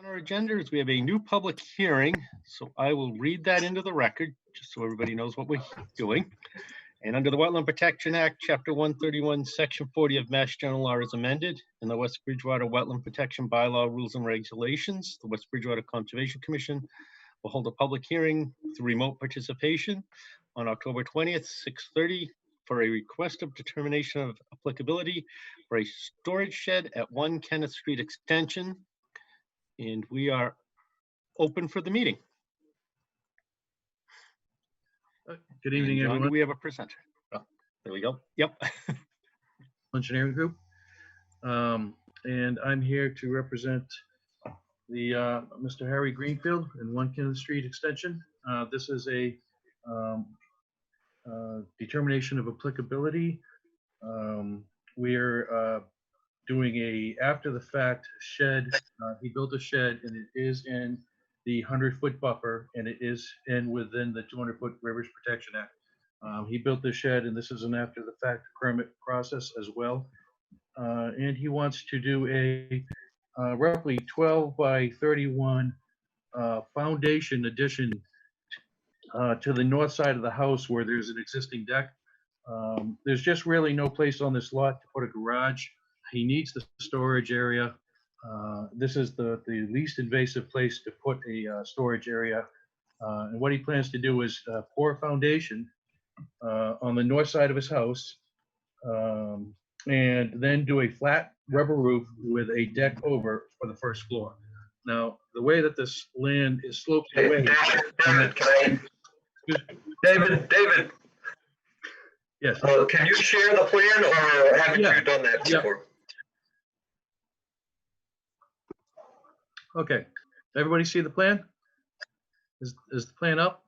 On our agenda is we have a new public hearing, so I will read that into the record, just so everybody knows what we're doing. And under the Wetland Protection Act, Chapter 131, Section 40 of Mass General Law is amended, and the West Bridgewater Wetland Protection Bylaw Rules and Regulations, the West Bridgewater Conservation Commission will hold a public hearing through remote participation on October 20th, 6:30, for a request of determination of applicability for a storage shed at 1 Kenneth Street Extension. And we are open for the meeting. Good evening, John, everyone. do we have a presenter? Oh, there we go. Yep. Engineering group. And I'm here to represent the Mr. Harry Greenfield in 1 Kenneth Street Extension. This is a determination of applicability. We're doing a after the fact shed. He built a shed and it is in the 100-foot buffer and it is within the 200-foot Rivers Protection Act. He built the shed and this is an after the fact permit process as well. And he wants to do a roughly 12 by 31 foundation addition to the north side of the house where there's an existing deck. There's just really no place on this lot to put a garage. He needs the storage area. This is the least invasive place to put a storage area. And what he plans to do is pour a foundation on the north side of his house, and then do a flat rubber roof with a deck over for the first floor. Now, the way that this land is sloped away. David. Yes. Can you share the plan, or haven't you done that before? Okay. Everybody see the plan? Is the plan up?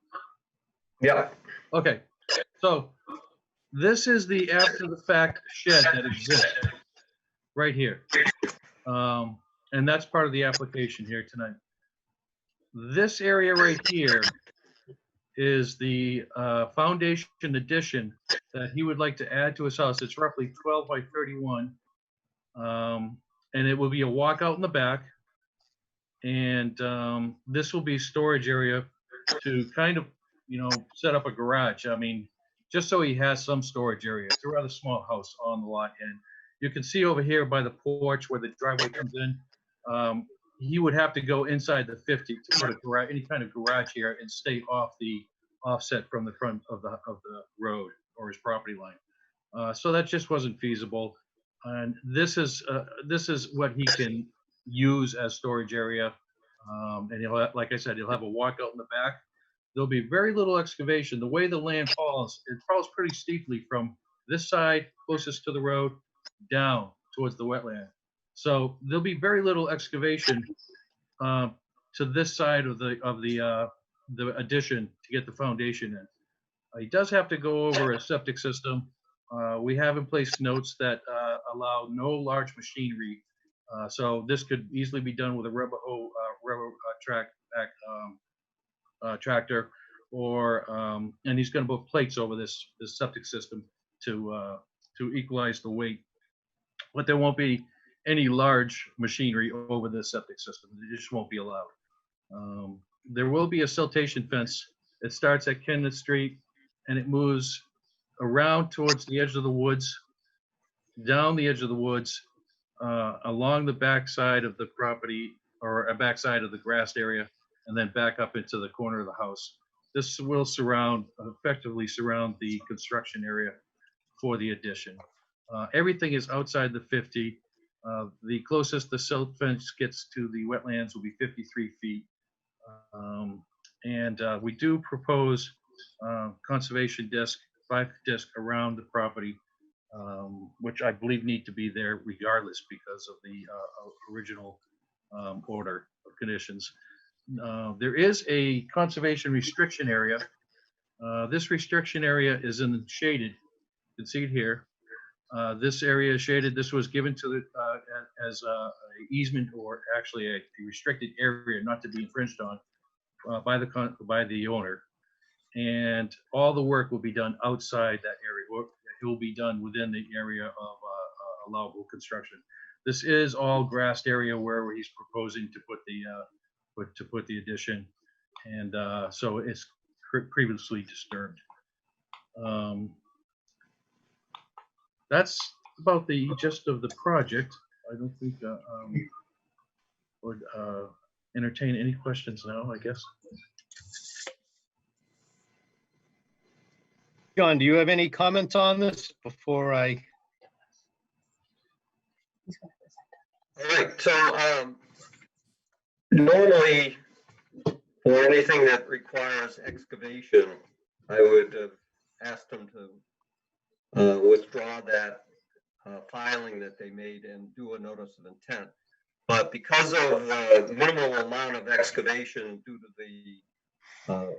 Yeah. Okay. So this is the after the fact shed that exists right here. And that's part of the application here tonight. This area right here is the foundation addition that he would like to add to his house. It's roughly 12 by 31. And it will be a walkout in the back. And this will be storage area to kind of, set up a garage. I mean, just so he has some storage area. It's a rather small house on the lot. And you can see over here by the porch where the driveway comes in, he would have to go inside the 50 to put a garage, any kind of garage here, and stay off the offset from the front of the road or his property line. So that just wasn't feasible. And this is what he can use as storage area. And he'll have, like I said, he'll have a walkout in the back. There'll be very little excavation. The way the land falls, it falls pretty steeply from this side closest to the road down towards the wetland. So there'll be very little excavation to this side of the addition to get the foundation in. He does have to go over a septic system. We have in place notes that allow no large machinery. So this could easily be done with a rubber tractor, or and he's going to put plates over this septic system to equalize the weight. But there won't be any large machinery over the septic system. It just won't be allowed. There will be a siltation fence. It starts at Kenneth Street and it moves around towards the edge of the woods, down the edge of the woods, along the back side of the property, or a back side of the grassed area, and then back up into the corner of the house. This will effectively surround the construction area for the addition. Everything is outside the 50. The closest the silt fence gets to the wetlands will be 53 feet. And we do propose conservation disc, 5 disc around the property, which I believe need to be there regardless because of the original order of conditions. There is a conservation restriction area. This restriction area is shaded. You can see it here. This area is shaded. This was given to as an easement, or actually a restricted area not to be infringed on by the owner. And all the work will be done outside that area. It will be done within the area of allowable construction. This is all grassed area where he's proposing to put the addition, and so it's previously disturbed. That's about the gist of the project. I don't think would entertain any questions now, I guess. John, do you have any comments on this before I? All right, so normally for anything that requires excavation, I would have asked them to withdraw that filing that they made and do a notice of intent. But because of the minimal amount of excavation due to the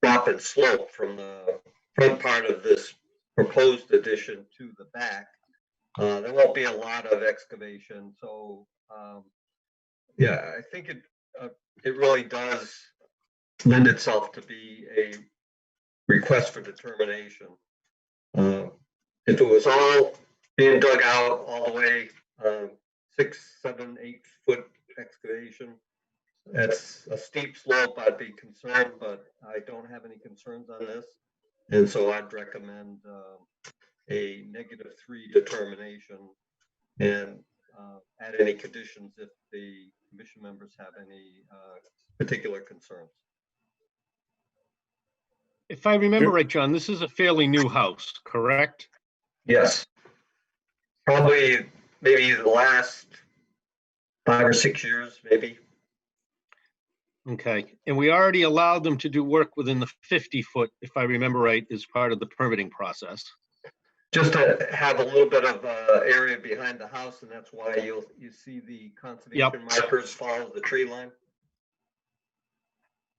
drop in slope from the front part of this proposed addition to the back, there won't be a lot of excavation. So yeah, I think it really does lend itself to be a request for determination. If it was all being dug out all the way 6, 7, 8 foot excavation, that's a steep slope, I'd be concerned, but I don't have any concerns on this. And so I'd recommend a -3 determination and add any conditions if the commission members have any particular concerns. If I remember right, John, this is a fairly new house, correct? Yes. Probably maybe the last 5 or 6 years, maybe. Okay, and we already allowed them to do work within the 50-foot, if I remember right, as part of the permitting process. Just to have a little bit of area behind the house, and that's why you see the conservation markers follow the tree line.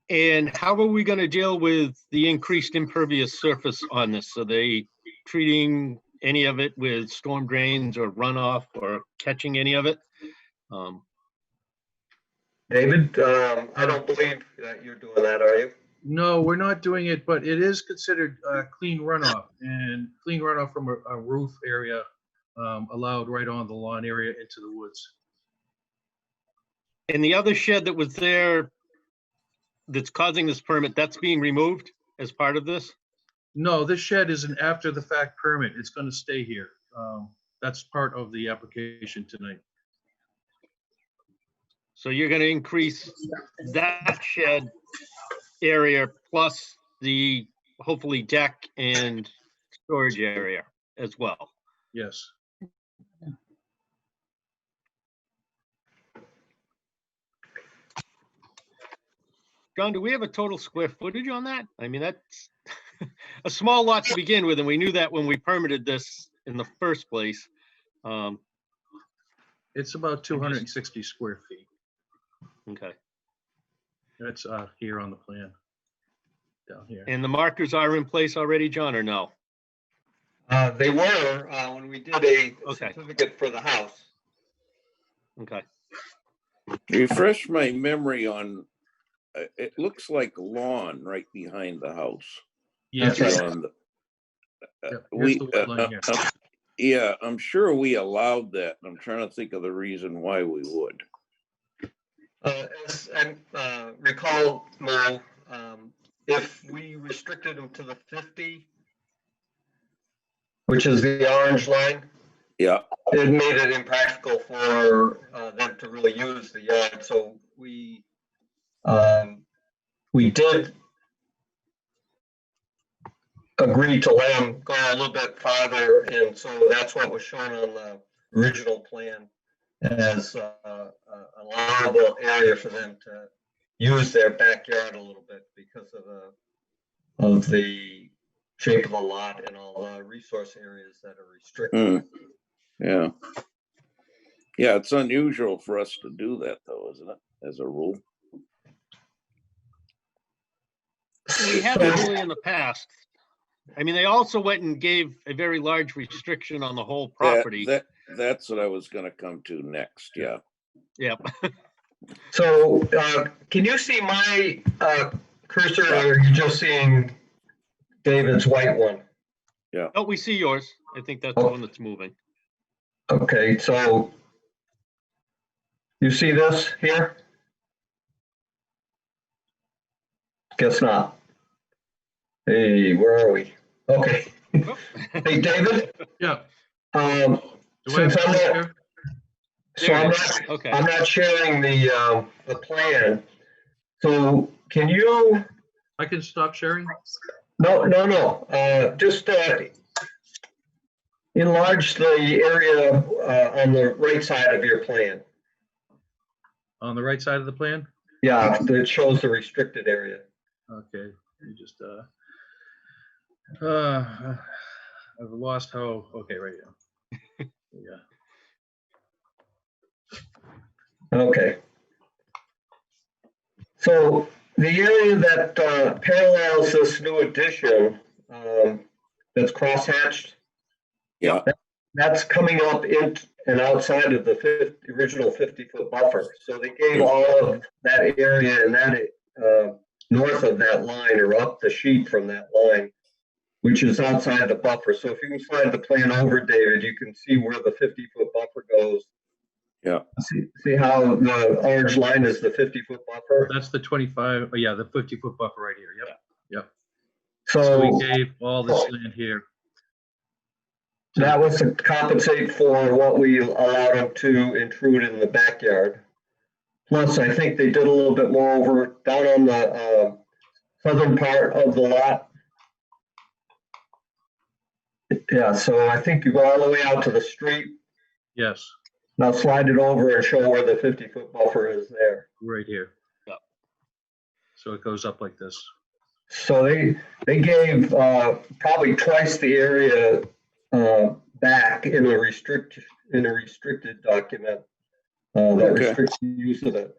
And how are we going to deal with the increased impervious surface on this? Are they treating any of it with storm drains or runoff or catching any of it? David, I don't believe that you're doing that, are you? No, we're not doing it, but it is considered clean runoff, and clean runoff from a roof area allowed right on the lawn area into the woods. And the other shed that was there that's causing this permit, that's being removed as part of this? No, this shed is an after the fact permit. It's going to stay here. That's part of the application tonight. So you're going to increase that shed area plus the hopefully deck and storage area as well. Yes. John, do we have a total square footage on that? I mean, that's a small lot to begin with, and we knew that when we permitted this in the first place. It's about 260 square feet. Okay. That's here on the plan, down here. And the markers are in place already, John, or no? They were when we did a certificate for the house. Okay. Refresh my memory on, it looks like lawn right behind the house. Yes. Yeah, I'm sure we allowed that. I'm trying to think of the reason why we would. As I recall, Mo, if we restricted them to the 50, which is the orange line, yeah, it made it impractical for them to really use the yard. So we did agree to let them go a little bit farther, and so that's what was shown on the original plan as a allowable area for them to use their backyard a little bit because of the shape of the lot and all the resource areas that are restricted. Yeah. Yeah, it's unusual for us to do that though, isn't it, as a rule? We haven't really in the past. I mean, they also went and gave a very large restriction on the whole property. That's what I was going to come to next. Yeah. Yep. So can you see my cursor, or are you just seeing David's white one? Yeah. Oh, we see yours. I think that's the one that's moving. Okay, so You see this here? Guess not. Hey, where are we? Okay. Hey, David? Yeah. Do Do I have since I'm to not, share? so There it I'm is. not, Okay. I'm not sharing the plan. So can you, I can stop sharing? no, just enlarge the area on the right side of your plan. On the right side of the plan? Yeah, that shows the restricted area. Okay, you just, I've lost how, okay, right here. Yeah. Okay. So the area that parallels this new addition that's crosshatched, Yeah, that's coming up in and outside of the original 50-foot buffer. So they gave all of that area and that north of that line or up the sheet from that line, which is outside the buffer. So if you can slide the plan over, David, you can see where the 50-foot buffer goes. yeah. See how the orange line is the 50-foot buffer? That's the 25, oh yeah, the 50-foot buffer right here, yep, yep. So So we gave all this land here. that was to compensate for what we allowed them to intrude in the backyard. Plus, I think they did a little bit more over down on the southern part of the lot. Yeah, so I think you go all the way out to the street. Yes, Now slide it over and show where the 50-foot buffer is there. right here. Yep. So it goes up like this. So they gave probably twice the area back in a restricted document that Okay. restricts the use of it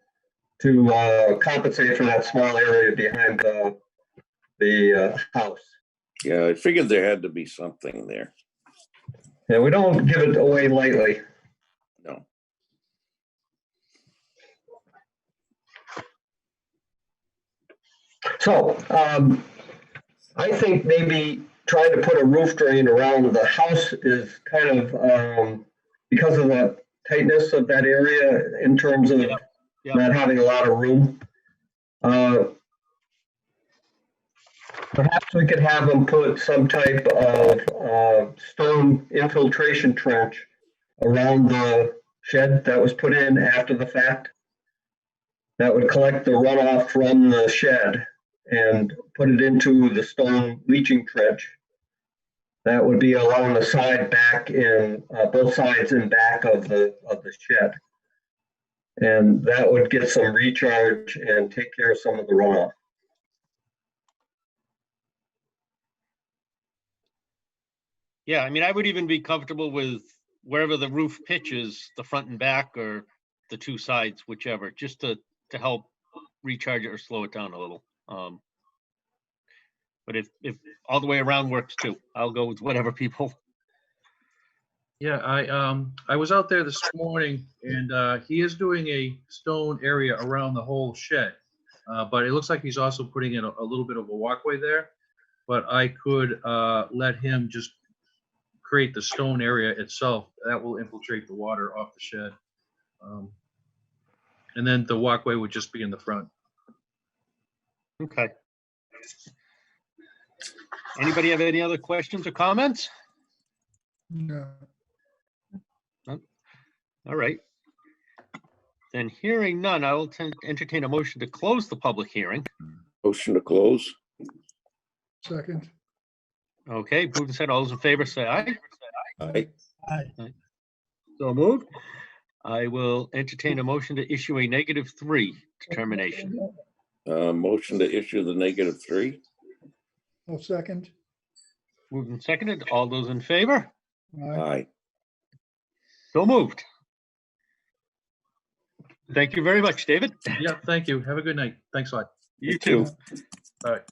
to compensate for that small area behind the house. Yeah, I figured there had to be something there. Yeah, we don't give it away lightly. No. So I think maybe trying to put a roof drain around the house is kind of because of the tightness of that area in terms of Yep. not having a lot of room. Perhaps we could have them put some type of stone infiltration trench around the shed that was put in after the fact. That would collect the runoff from the shed and put it into the stone leaching trench. That would be along the side back in both sides and back of the shed. And that would get some recharge and take care of some of the runoff. Yeah, I mean, I would even be comfortable with wherever the roof pitches, the front and back or the two sides, whichever, just to help recharge it or slow it down a little. But if all the way around works too, I'll go with whatever people. Yeah, I was out there this morning and he is doing a stone area around the whole shed. But it looks like he's also putting in a little bit of a walkway there. But I could let him just create the stone area itself. That will infiltrate the water off the shed. And then the walkway would just be in the front. Okay. Anybody have any other questions or comments? No. All right. Then hearing none, I will entertain a motion to close the public hearing. Motion to close. Second. Okay, moved and said, all those in favor say aye. Aye. Aye. So moved. I will entertain a motion to issue a -3 determination. Motion to issue the -3. I'll second. Moved and seconded. All those in favor? Aye. Aye. So moved. Thank you very much, David. Yeah, thank you. Have a good night. Thanks a lot. You too. All right.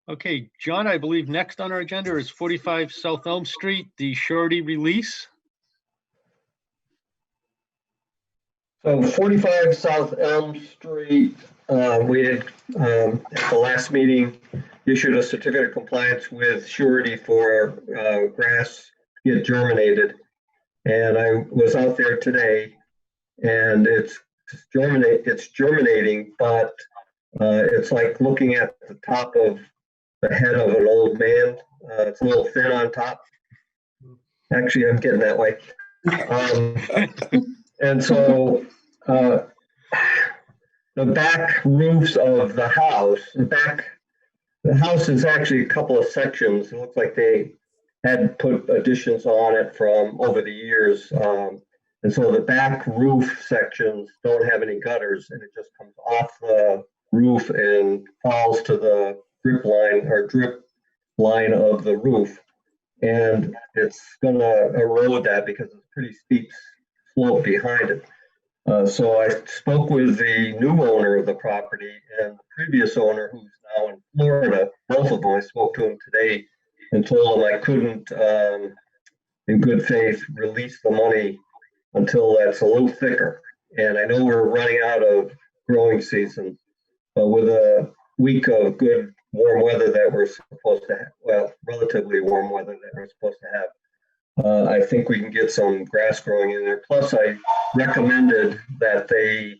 Okay, John, I believe next on our agenda is 45 South Elm Street, the surety release. So 45 South Elm Street, we had at the last meeting issued a certificate of compliance with surety for grass to get germinated. And I was out there today, and it's germinating, but it's like looking at the top of the head of an old man. It's a little thin on top. Actually, I'm getting that way. And so the back roofs of the house, the house is actually a couple of sections. It looks like they had put additions on it from over the years. And so the back roof sections don't have any gutters, and it just comes off the roof and falls to the drip line of the roof. And it's gonna erode that because it's a pretty steep slope behind it. So I spoke with the new owner of the property and the previous owner, who's now in Florida. Both of them, I spoke to him today and told him I couldn't, in good faith, release the money until that's a little thicker. And I know we're running out of growing season, but with a week of good warm weather that we're supposed to have, well, relatively warm weather that we're supposed to have, I think we can get some grass growing in there. Plus, I recommended that the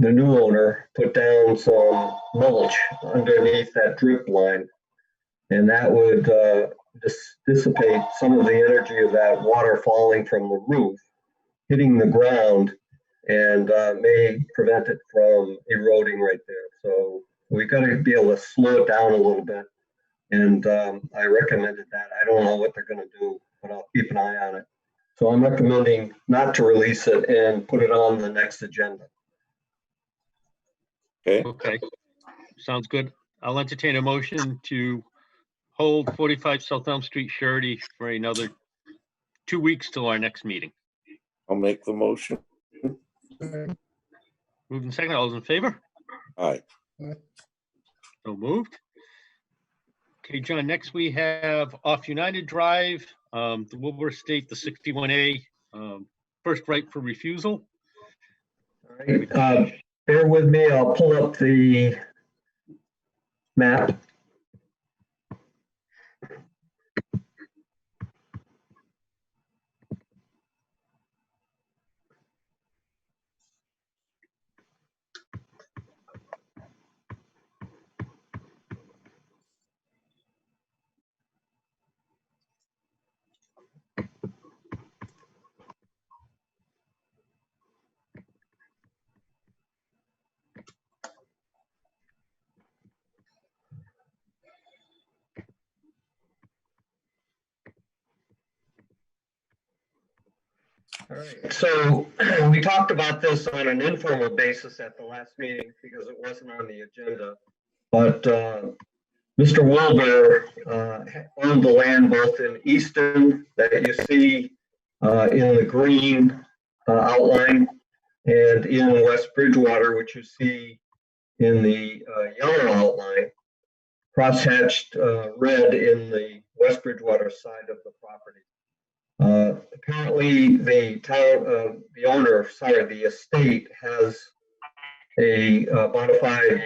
new owner put down some mulch underneath that drip line, and that would dissipate some of the energy of that water falling from the roof, hitting the ground, and may prevent it from eroding right there. So we've got to be able to slow it down a little bit. And I recommended that. I don't know what they're going to do, but I'll keep an eye on it. So I'm recommending not to release it and put it on the next agenda. Okay, sounds good. I'll entertain a motion to hold 45 South Elm Street surety for another 2 weeks till our next meeting. I'll make the motion. Moved and second, all those in favor? Aye. So moved. Okay, John, next we have off United Drive, the Wilbur Estate, the 61A, first right for refusal. All right, bear with me. I'll pull up the map. All right, so we talked about this on an informal basis at the last meeting because it wasn't on the agenda. But Mr. Wilbur owned the land both in Easton that you see in the green outline and in West Bridgewater, which you see in the yellow outline, crosshatched red in the West Bridgewater side of the property. Apparently the town, the estate has a bona fide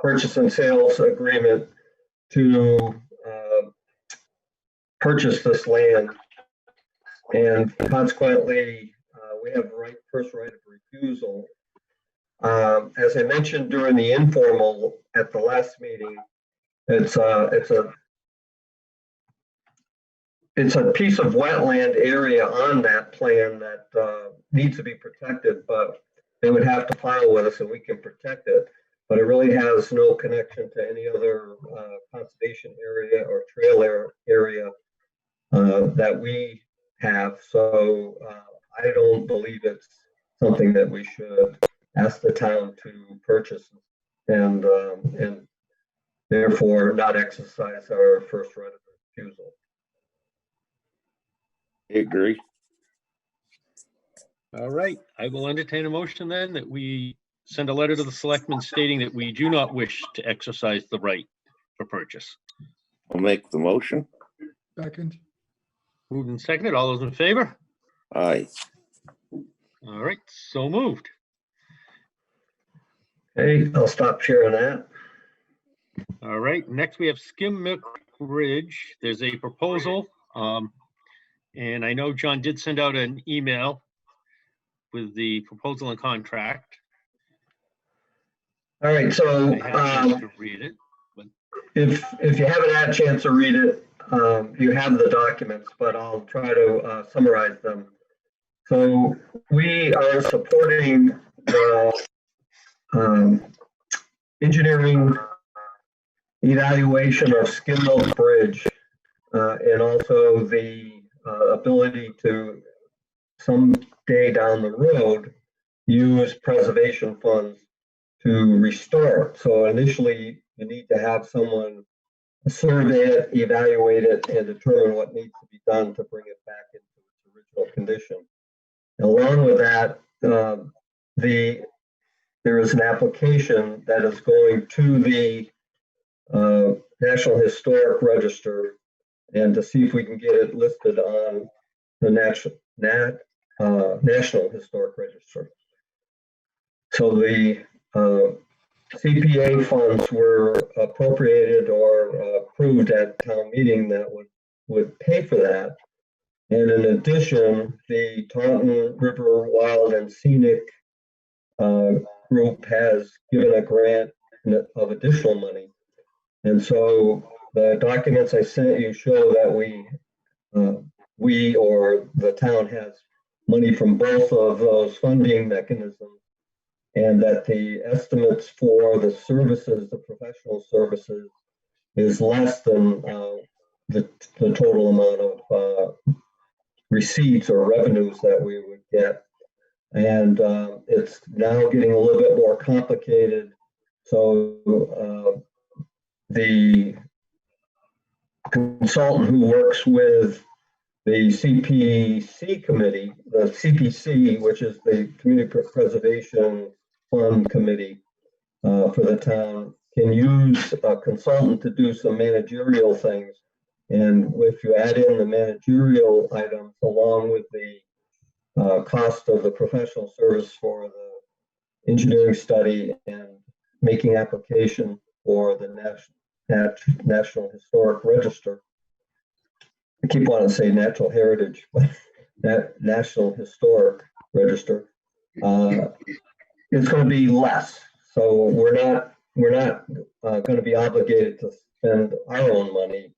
purchase and sales agreement to purchase this land. And consequently, we have first right of refusal. As I mentioned during the informal at the last meeting, it's a piece of wetland area on that plan that needs to be protected, but they would have to file with us and we can protect it. But it really has no connection to any other conservation area or trail area that we have. So I don't believe it's something that we should ask the town to purchase and therefore not exercise our first right of refusal. I agree. All right, I will entertain a motion then that we send a letter to the selectmen stating that we do not wish to exercise the right for purchase. I'll make the motion. Second. Moved and seconded, all those in favor? Aye. All right, so moved. Okay, I'll stop sharing that. All right, next we have Skim McBridge. There's a proposal. And I know John did send out an email with the proposal and contract. All right, so I had a chance to read it. if you haven't had a chance to read it, you have the documents, but I'll try to summarize them. So we are supporting the engineering evaluation of Skim McBridge, and also the ability to someday down the road use preservation funds to restore it. So initially, you need to have someone survey it, evaluate it, and determine what needs to be done to bring it back into its original condition. Along with that, there is an application that is going to the National Historic Register, and to see if we can get it listed on the National Historic Register. So the CPA funds were appropriated or approved at town meeting that would pay for that. And in addition, the Taunton River Wild and Scenic group has given a grant of additional money. And so the documents I sent you show that we or the town has money from both of those funding mechanisms, and that the estimates for the services, the professional services, is less than the total amount of receipts or revenues that we would get. And it's now getting a little bit more complicated. So the consultant who works with the CPC committee, the CPC, which is the Community Preservation Fund Committee for the town, can use a consultant to do some managerial things. And if you add in the managerial items along with the cost of the professional service for the engineering study and making application for the National Historic Register, I keep wanting to say natural heritage, but that National Historic Register, it's going to be less. So we're not going to be obligated to spend our own money.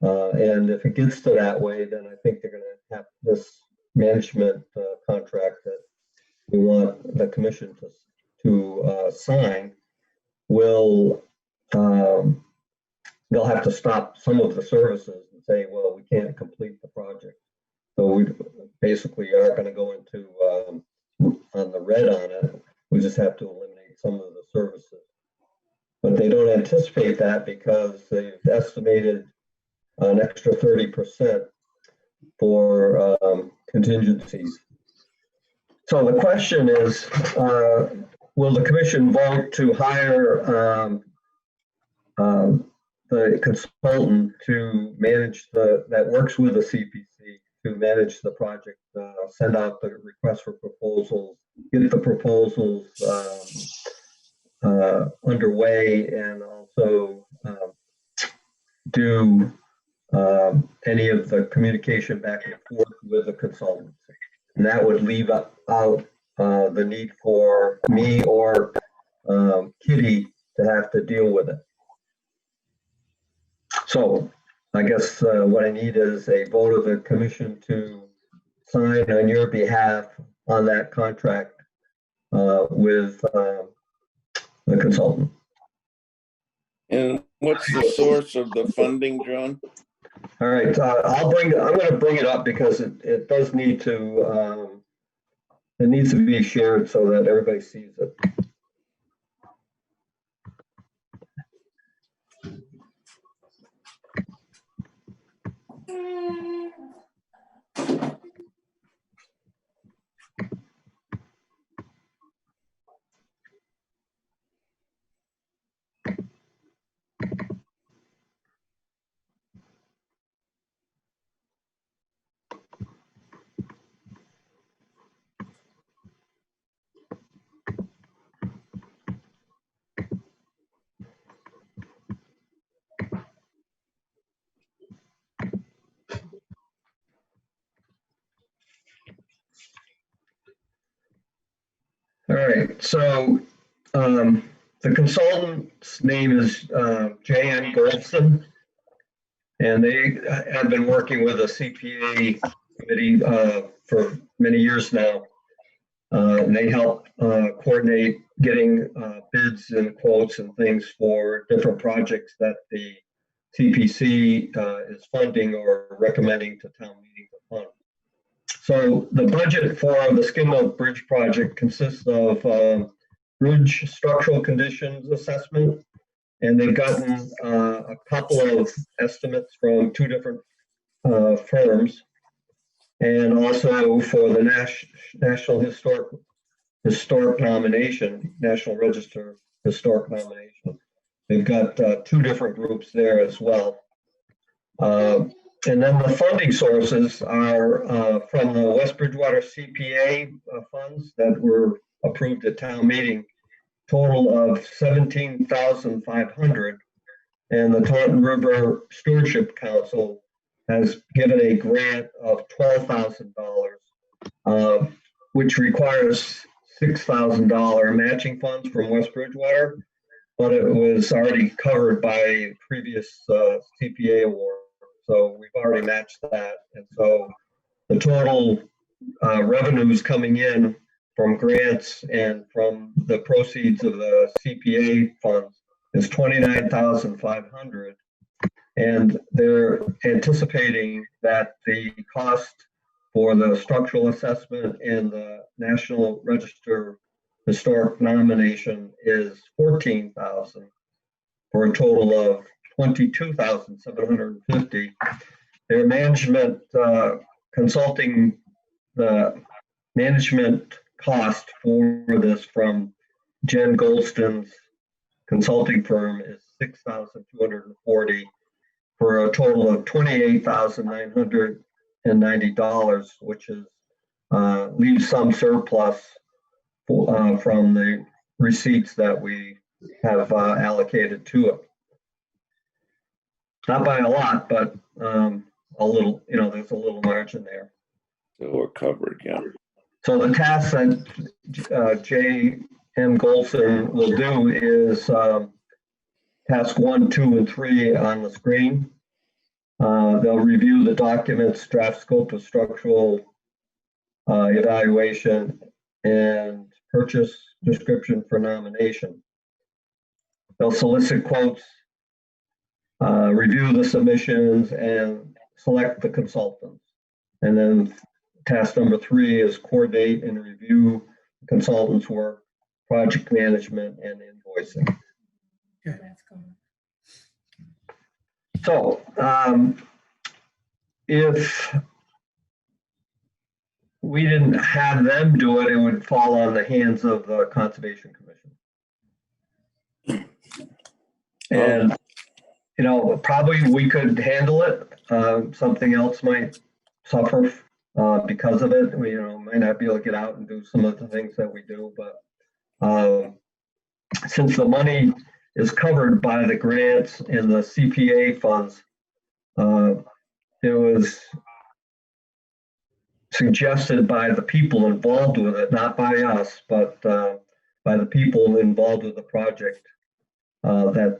And if it gets to that way, then I think they're going to have this management contract that we want the commission to sign. Will they'll have to stop some of the services and say, well, we can't complete the project. So we basically are going to go into on the red on it. We just have to eliminate some of the services. But they don't anticipate that because they've estimated an extra 30% for contingencies. So the question is, will the commission vote to hire the consultant to manage that works with the CPC to manage the project, send out the request for proposals, get the proposals underway, and also do any of the communication back and forth with the consultants. And that would leave out the need for me or Kitty to have to deal with it. So I guess what I need is a vote of the commission to sign on your behalf on that contract with the consultant. And what's the source of the funding, John? All right, I'm going to bring it up because it does need to, it needs to be shared so that everybody sees it. All right, so the consultant's name is J.N. Goldson, and they have been working with a CPA committee for many years now. And they help coordinate getting bids and quotes and things for different projects that the CPC is funding or recommending to town meeting to fund. So the budget for the Skim McBridge project consists of bridge structural conditions assessment, and they've gotten a couple of estimates from two different firms, and also for the National Historic nomination, National Register Historic nomination. They've got two different groups there as well. And then the funding sources are from the West Bridgewater CPA funds that were approved at town meeting, total of $17,500. And the Taunton River Stewardship Council has given a grant of $12,000, which requires $6,000 matching funds from West Bridgewater, but it was already covered by previous CPA award. So we've already matched that. And so the total revenues coming in from grants and from the proceeds of the CPA funds is $29,500. And they're anticipating that the cost for the structural assessment and the National Register Historic nomination is $14,000 for a total of $22,750. Their management consulting, the management cost for this from Jen Goldston's consulting firm is $6,240 for a total of $28,990, which is leaves some surplus from the receipts that we have allocated to it. Not by a lot, but a little, there's a little margin there. So we're covered, yeah. So the task that J.M. Golson will do is task 1, 2, and 3 on the screen. They'll review the documents, draft scope of structural evaluation, and purchase description for nomination. They'll solicit quotes, review the submissions, and select the consultants. And then task number 3 is coordinate and review the consultant's work, project management, and invoicing. Okay. So if we didn't have them do it, it would fall on the hands of the Conservation Commission. And, probably we could handle it. Something else might suffer because of it. We, might not be able to get out and do some of the things that we do, but since the money is covered by the grants and the CPA funds, it was suggested by the people involved with it, not by us, but by the people involved with the project, that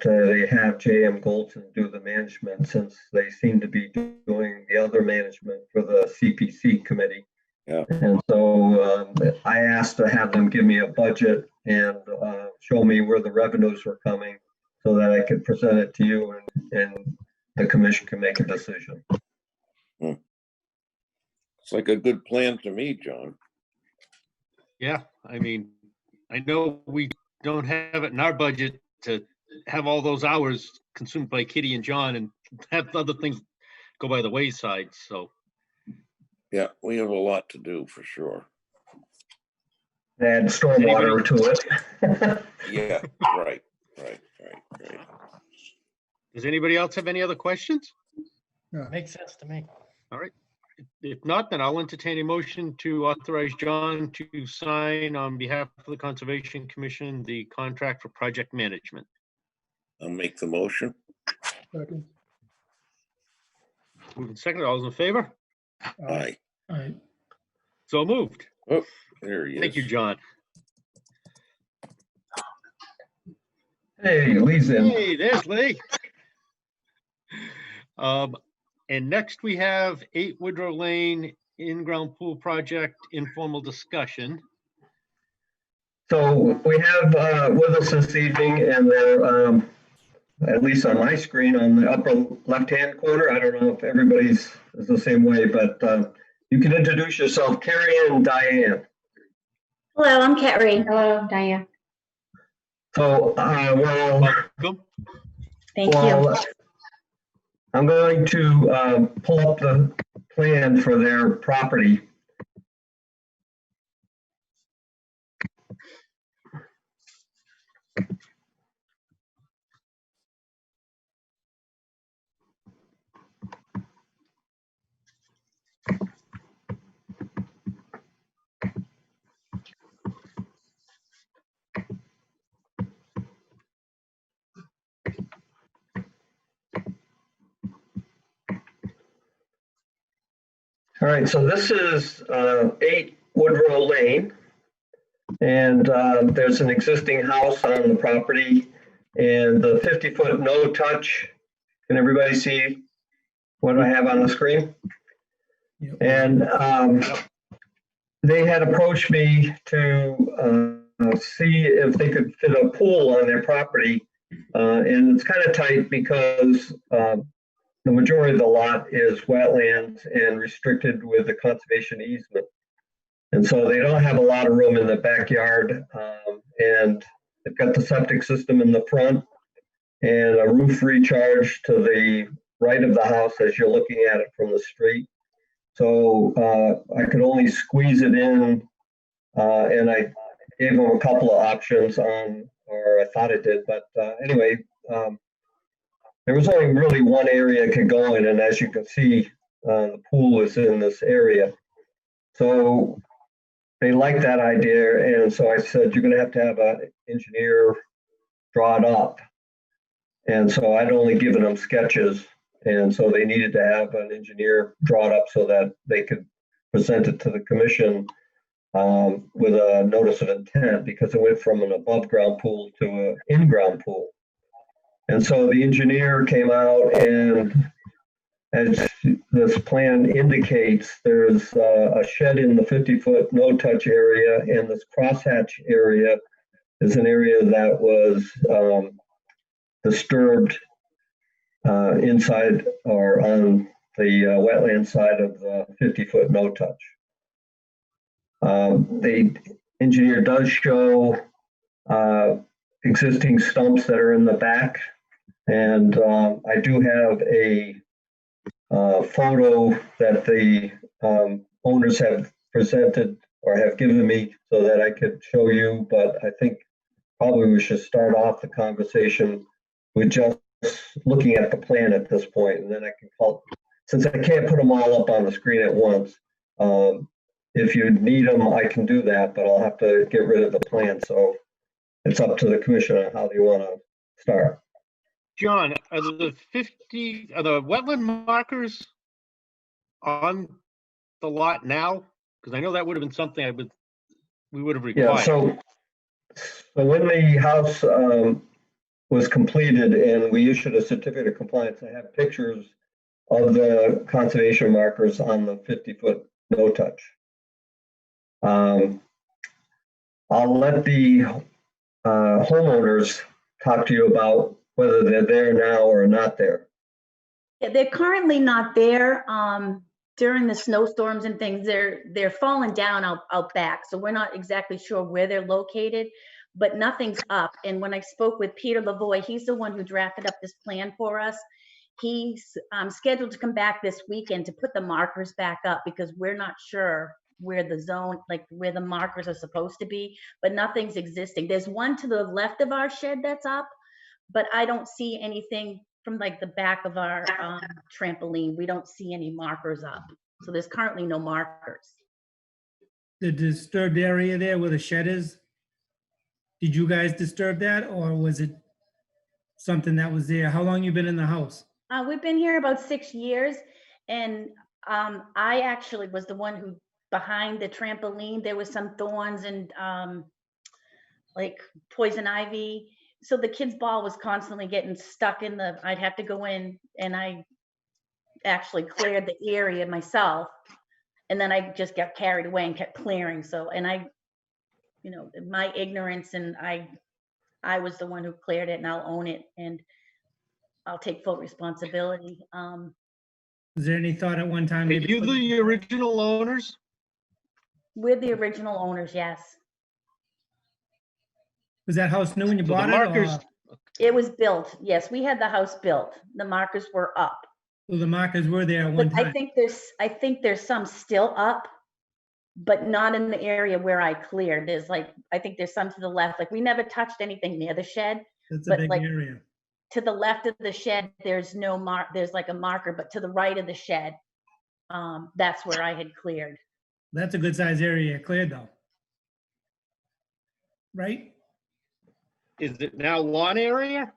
they have J.M. Golson do the management, since they seem to be doing the other management for the CPC committee. Yeah. And so I asked to have them give me a budget and show me where the revenues were coming so that I could present it to you and the commission can make a decision. It's like a good plan to me, John. Yeah, I mean, I know we don't have it in our budget to have all those hours consumed by Kitty and John and have other things go by the wayside, so. Yeah, we have a lot to do for sure. Add stormwater to it. Yeah, right. Does anybody else have any other questions? Makes sense to me. All right. If not, then I'll entertain a motion to authorize John to sign on behalf of the Conservation Commission the contract for project management. I'll make the motion. Second. Moving second, all those in favor? Aye. Aye. So moved. Oh, There he is. Thank you, John. Hey, Lee's in. Hey, there's Lee. And next we have 8 Woodrow Lane in-ground pool project informal discussion. So we have with us this evening, and they're, at least on my screen, on the upper left-hand corner. I don't know if everybody's is the same way, but you can introduce yourself, Carrie and Diane. Hello, I'm Carrie. Hello, Diane. So, well, Welcome. Thank you. well, I'm going to pull up the plan for their property. All right, so this is 8 Woodrow Lane, and there's an existing house on the property, and the 50-foot no-touch. Can everybody see what I have on the screen? Yep. And they had approached me to see if they could fit a pool on their property, and it's kind of tight because the majority of the lot is wetlands and restricted with the conservation easement. And so they don't have a lot of room in the backyard. And they've got the septic system in the front and a roof recharge to the right of the house as you're looking at it from the street. So I could only squeeze it in, and I gave them a couple of options on, or I thought I did, but anyway, there was only really one area it could go in, and as you can see, the pool is in this area. So they liked that idea, and so I said, you're gonna have an engineer draw it up. And so I'd only given them sketches, and so they needed to have an engineer draw it up so that they could present it to the commission with a notice of intent, because it went from an above ground pool to an in-ground pool. And so the engineer came out, and as this plan indicates, there's a shed in the 50-foot no-touch area, and this crosshatch area is an area that was disturbed inside or on the wetland side of the 50-foot no-touch. The engineer does show existing stumps that are in the back. And I do have a photo that the owners have presented or have given me so that I could show you, but I think probably we should start off the conversation with just looking at the plan at this point, and then I can call, since I can't put them all up on the screen at once. If you need them, I can do that, but I'll have to get rid of the plan. So it's up to the commission on how they want to start. John, are the wetland markers on the lot now? Because I know that would have been something we would have required. Yeah, so when the house was completed and we issued a certificate of compliance, I have pictures of the conservation markers on the 50-foot no-touch. I'll let the homeowners talk to you about whether they're there now or not there. Yeah, they're currently not there. During the snowstorms and things, they're falling down out back. So we're not exactly sure where they're located, but nothing's up. And when I spoke with Peter Lavoie, he's the one who drafted up this plan for us. He's scheduled to come back this weekend to put the markers back up, because we're not sure where the zone, like where the markers are supposed to be, but nothing's existing. There's one to the left of our shed that's up, but I don't see anything from like the back of our trampoline. We don't see any markers up. So there's currently no markers. The disturbed area there where the shed is, did you guys disturb that, or was it something that was there? How long you been in the house? We've been here about 6 years, and I actually was the one who behind the trampoline, there was some thorns and like poison ivy. So the kid's ball was constantly getting stuck in the, I'd have to go in and I actually cleared the area myself. And then I just got carried away and kept clearing. So, and I, you know, my ignorance, and I was the one who cleared it, and I'll own it and I'll take full responsibility. Was there any thought at one time? Are maybe you the original owners? We're the original owners, yes. Was that house new when you So the bought it? markers, Or It was built. Yes, we had the house built. The markers were up. well, the markers were there at one But time? I think there's some still up, but not in the area where I cleared. There's like, I think there's some to the left. Like we never touched anything near the shed. That's a but big like- area. To the left of the shed, there's no mark, there's like a marker, but to the right of the shed, that's where I had cleared. That's a good size area cleared though. Right? is it now lawn area?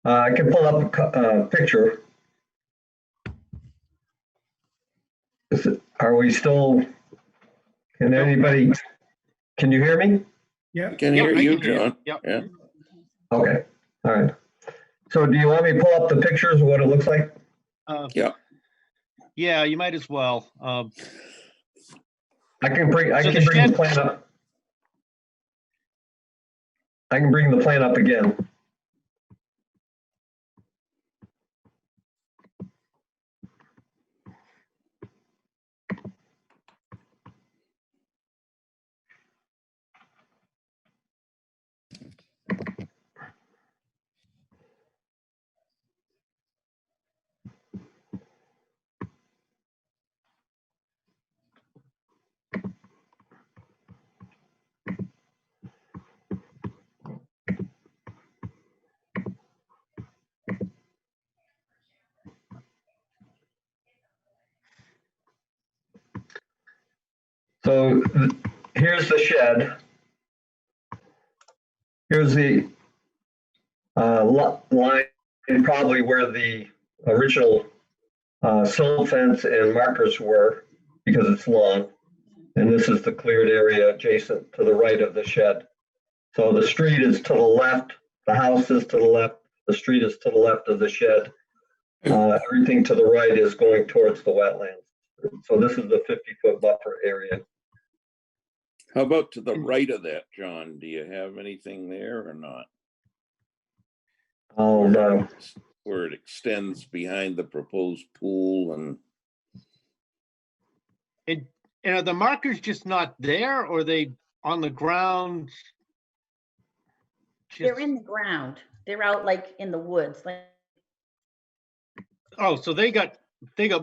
I can pull up a picture. Are we still, can anybody, can you hear me? Yeah. I can Yep, hear I you, can hear you. John. Yep. Yeah. Okay, all right. So do you want me to pull up the pictures of what it looks like? Yeah, you might as well. I can bring So the the shed- plan up. I can bring the plan up again. So here's the shed. Here's the line, probably where the original silt fence and markers were, because it's long. And this is the cleared area adjacent to the right of the shed. So the street is to the left, the house is to the left, the street is to the left of the shed. Everything to the right is going towards the wetlands. So this is the 50-foot buffer area. How about to the right of that, John? Do you have anything there or not? Where it extends behind the proposed pool and And are the markers just not there, or are they on the ground? They're in the ground. They're out like in the woods, like Oh, so they got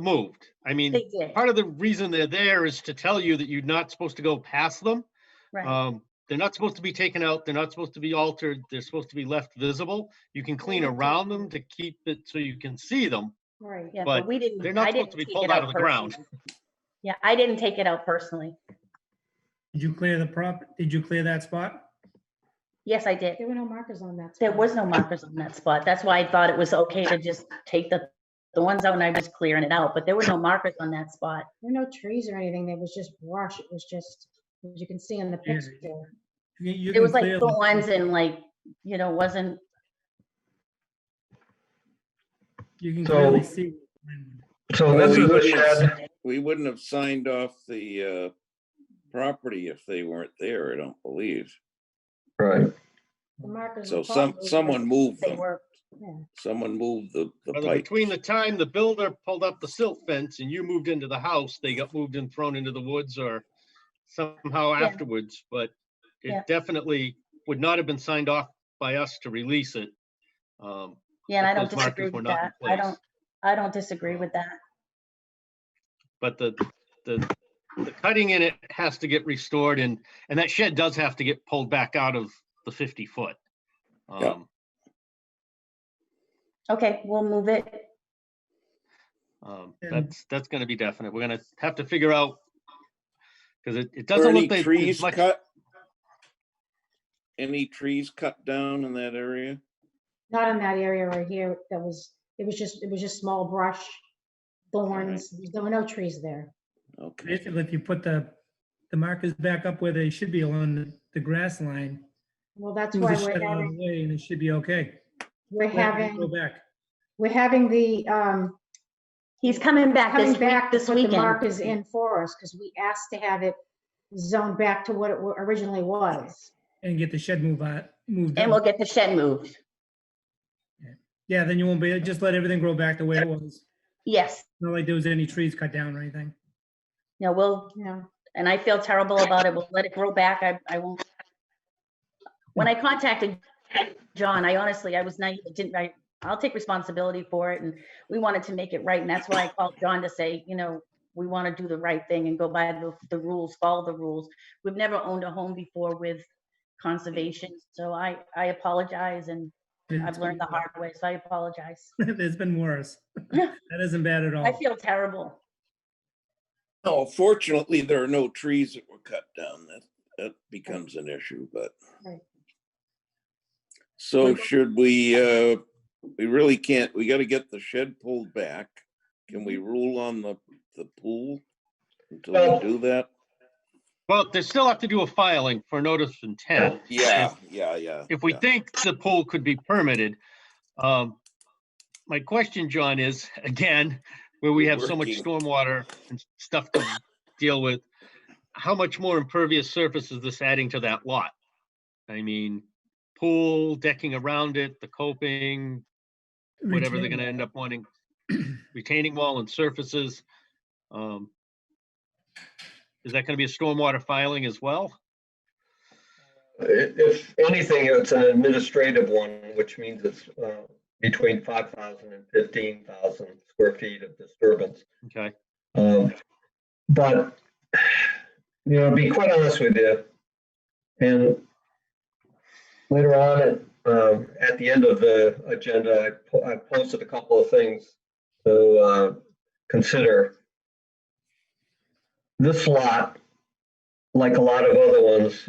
moved. I mean, they did. part of the reason they're there is to tell you that you're not supposed to go past them. Right. They're not supposed to be taken out. They're not supposed to be altered. They're supposed to be left visible. You can clean around them to keep it so you can see them. Right. Yeah, but but we didn't. they're not I supposed didn't to be take pulled it out of the ground. personally. Yeah, I didn't take it out personally. Did you clear did you clear that spot? Yes, I did. There were no markers on that. There spot. was no markers on that spot. That's why I thought it was okay to just take the ones out and I was clearing it out, but there were no markers on that spot. There were no trees or anything. There was just brush. It was just, as you can see in the Yeah. picture. You It was can like clear thorns and like, you know, wasn't, You can So- clearly see. So this is the shed. we wouldn't have signed off the property if they weren't there, I don't believe. Right. The markers. So were probably- someone moved they them. were, Yeah. Someone moved the Whether pipe. between the time the builder pulled up the silt fence and you moved into the house, they got moved and thrown into the woods or somehow Yeah. afterwards, but Yeah. it definitely would not have been signed off by us to release it. yeah, and I don't Those markers disagree were with not in that. place. I don't disagree with that. But the cutting in it has to get restored, and that shed does have to get pulled back out of the 50-foot. Yeah. Okay, we'll move it. That's gonna be definite. We're gonna have to figure out, because it Were doesn't any look like trees as much. cut? Any trees cut down in that area? Not in that area right here. It was just small brush, thorns. There were no trees there. Okay. Basically, if you put the markers back up where they should be along the grass line, Well, that's move why the shed out of the way and it should be okay. we're Let it Go having, back. we're having the, He's coming back coming this week, back to this put the weekend. markers in for us, because we asked to have it zoned back to what it originally was. And get the shed moved And we'll up. get the shed moved. Yeah, then you won't be, just let everything grow back the way it was. Yes. Not like there was any trees cut down or anything. No, we'll, Yeah. and I feel terrible about it. We'll let it grow back. I won't. When I contacted John, I honestly, I was naive. I'll take responsibility for it, and we wanted to make it right. And that's why I called John to say, you know, we want to do the right thing and go by the rules, follow the rules. We've never owned a home before with conservation, so I apologize, and I've learned the hard way, so I apologize. There's been worse. That isn't bad at all. I feel terrible. No, fortunately, there are no trees that were cut down. That becomes an issue, but. Right. So should we really can't, we got to get the shed pulled back. Can we rule on the pool until we do that? Well, they still have to do a filing for notice of intent. Yeah. If we think the pool could be permitted, my question, John, is, again, where we have so much Working. stormwater and stuff to deal with, how much more impervious surface is this adding to that lot? I mean, pool, decking around it, the coping, whatever they're gonna end up wanting, retaining wall and surfaces. Is that gonna be a stormwater filing as well? If anything, it's an administrative one, which means it's between 5,000 and 15,000 square feet of disturbance. Okay, But, you know, to be quite honest with you, and later on at the end of the agenda, I posted a couple of things to consider. This lot, like a lot of other ones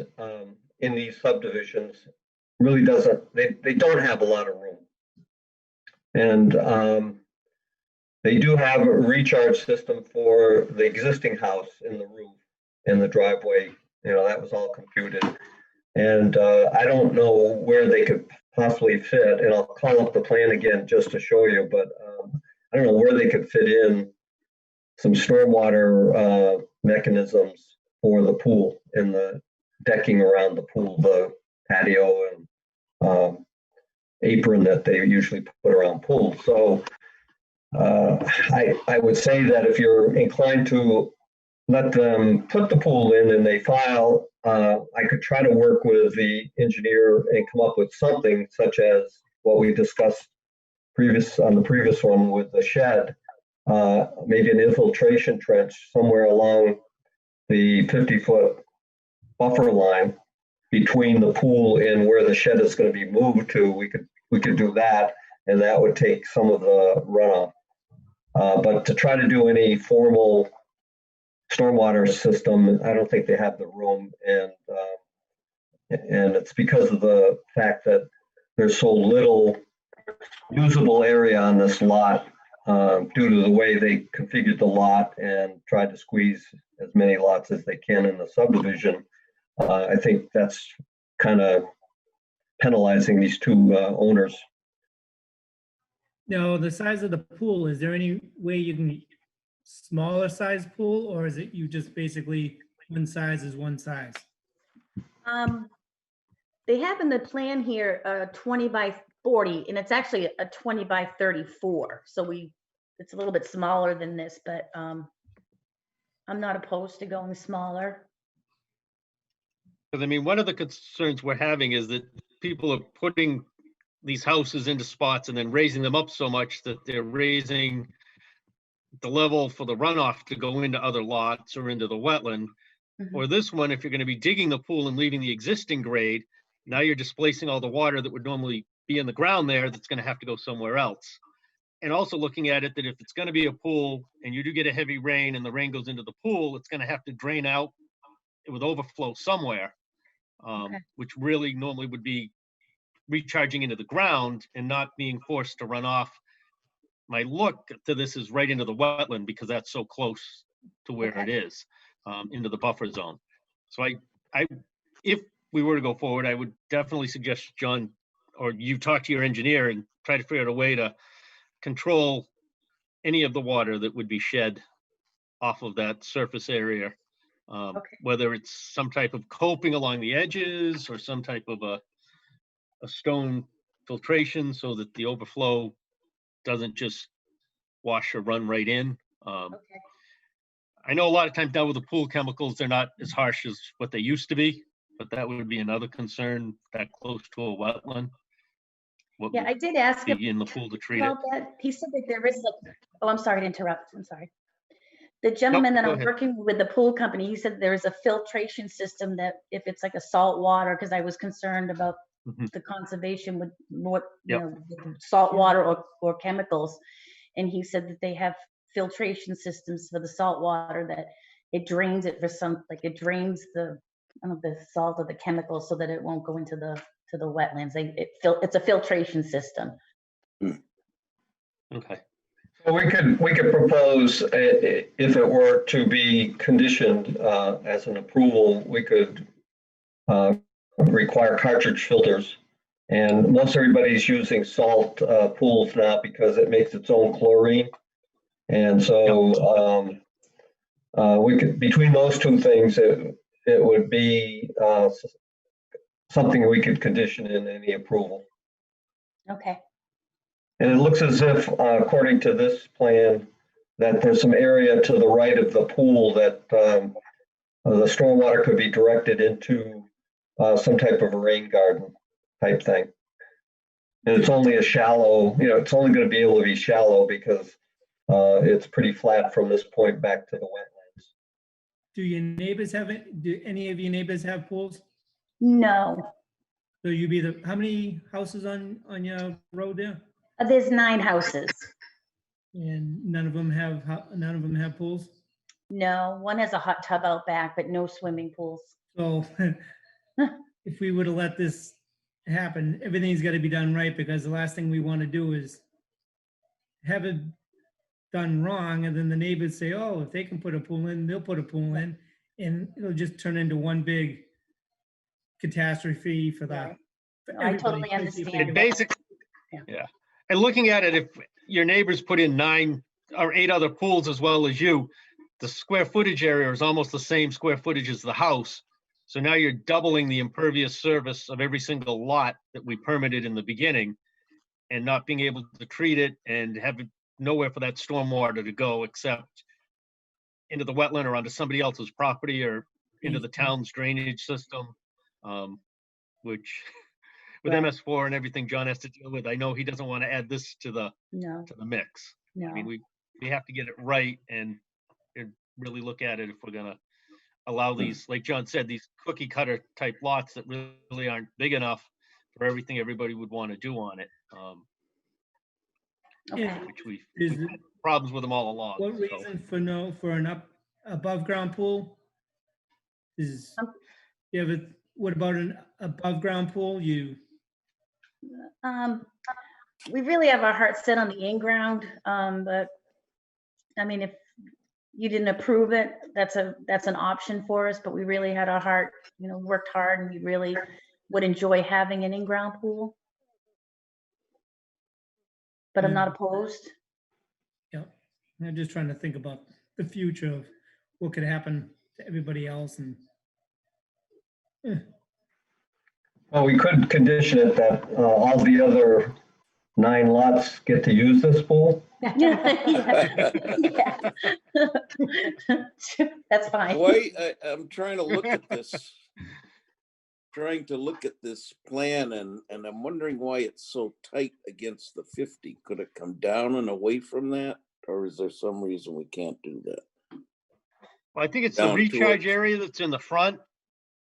in these subdivisions, really doesn't, they don't have a lot of room. And they do have a recharge system for the existing house in the roof and the driveway. You know, that was all computed. And I don't know where they could possibly fit, and I'll call up the plan again just to show you, but I don't know where they could fit in some stormwater mechanisms for the pool and the decking around the pool, the patio and apron that they usually put around pools. So I would say that if you're inclined to let them put the pool in and they file, I could try to work with the engineer and come up with something such as what we discussed on the previous one with the shed, maybe an infiltration trench somewhere along the 50-foot buffer line between the pool and where the shed is going to be moved to. We could do that, and that would take some of the runoff. But to try to do any formal stormwater system, I don't think they have the room, and it's because of the fact that there's so little usable area on this lot due to the way they configured the lot and tried to squeeze as many lots as they can in the subdivision. I think that's kind of penalizing these two owners. Now, the size of the pool, is there any way you can smaller size pool, or is it you just basically one size is one size? They have in the plan here 20 by 40, and it's actually a 20 by 34. So it's a little bit smaller than this, but I'm not opposed to going smaller. because I mean, one of the concerns we're having is that people are putting these houses into spots and then raising them up so much that they're raising the level for the runoff to go into other lots or into the wetland. Mhm. Or this one, if you're going to be digging the pool and leaving the existing grade, now you're displacing all the water that would normally be in the ground there that's going to have to go somewhere else. And also looking at it that if it's going to be a pool and you do get a heavy rain and the rain goes into the pool, it's going to have to drain out with overflow somewhere, Okay. which really normally would be recharging into the ground and not being forced to run off. My look to this is right into the wetland because that's so close to where it is, into the buffer zone. So if we were to go forward, I would definitely suggest, John, or you talk to your engineer and try to figure out a way to control any of the water that would be shed off of that surface area. Whether it's some type of coping along the edges or some type of a stone filtration so that the overflow doesn't just wash or run right in. I know a lot of times now with the pool chemicals, they're not as harsh as what they used to be, but that would be another concern that close to a wetland. Yeah, I did ask him be in the pool to treat it. about that. He said that there is oh, I'm sorry to interrupt. I'm sorry. The gentleman that go I'm ahead. working with, the pool company, he said there's a filtration system that if it's like a salt water, because I was concerned about the conservation with what, you know, salt water or chemicals. And he said that they have filtration systems for the salt water that it drains it for some, like it drains the, I don't know, the salt or the chemicals so that it won't go into the wetlands. It's a filtration system. Okay. Well, we could propose, if it were to be conditioned as an approval, we could require cartridge filters. And most everybody's using salt pools now because it makes its own chlorine. And so we could, between those two things, it would be something we could condition in any approval. Okay. And it looks as if, according to this plan, that there's some area to the right of the pool that the stormwater could be directed into some type of a rain garden type thing. And it's only a shallow, you know, it's only going to be able to be shallow because it's pretty flat from this point back to the wetlands. Do your neighbors have it? Do any of your neighbors have pools? No, So you be the, how many houses on your road there? there's 9 houses. And none of them have pools? No, one has a hot tub out back, but no swimming pools. So if we were to let this happen, everything's got to be done right, because the last thing we want to do is have it done wrong, and then the neighbors say, oh, if they can put a pool in, they'll put a pool in, and it'll just turn into one big catastrophe for that. I totally understand. It basically, yeah. And looking at it, if your neighbors put in 9 or 8 other pools as well as you, the square footage area is almost the same square footage as the house. So now you're doubling the impervious surface of every single lot that we permitted in the beginning, and not being able to treat it and have nowhere for that stormwater to go except into the wetland or onto somebody else's property or into the town's drainage system, which with MS4 and everything John has to deal with, I know he doesn't want to add this to the mix. No. I mean, we have to get it right and really look at it if we're gonna allow these, like John said, these cookie cutter type lots that really aren't big enough for everything everybody would want to do on it. Okay. Which we've had problems with them all along. What reason for an above ground pool? Is you have a, what about an above ground pool? We really have our heart set on the in-ground, but I mean, if you didn't approve it, that's an option for us, but we really had our heart, you know, worked hard, and we really would enjoy having an in-ground pool. But I'm not opposed. Yeah, I'm just trying to think about the future of what could happen to everybody else, and Well, we could condition it that all the other 9 lots get to use this pool. Yeah. That's fine. Why, I'm trying to look at this plan, and I'm wondering why it's so tight against the 50. Could it come down and away from that? Or is there some reason we can't do that? Well, I think it's the Down recharge towards- area that's in the front.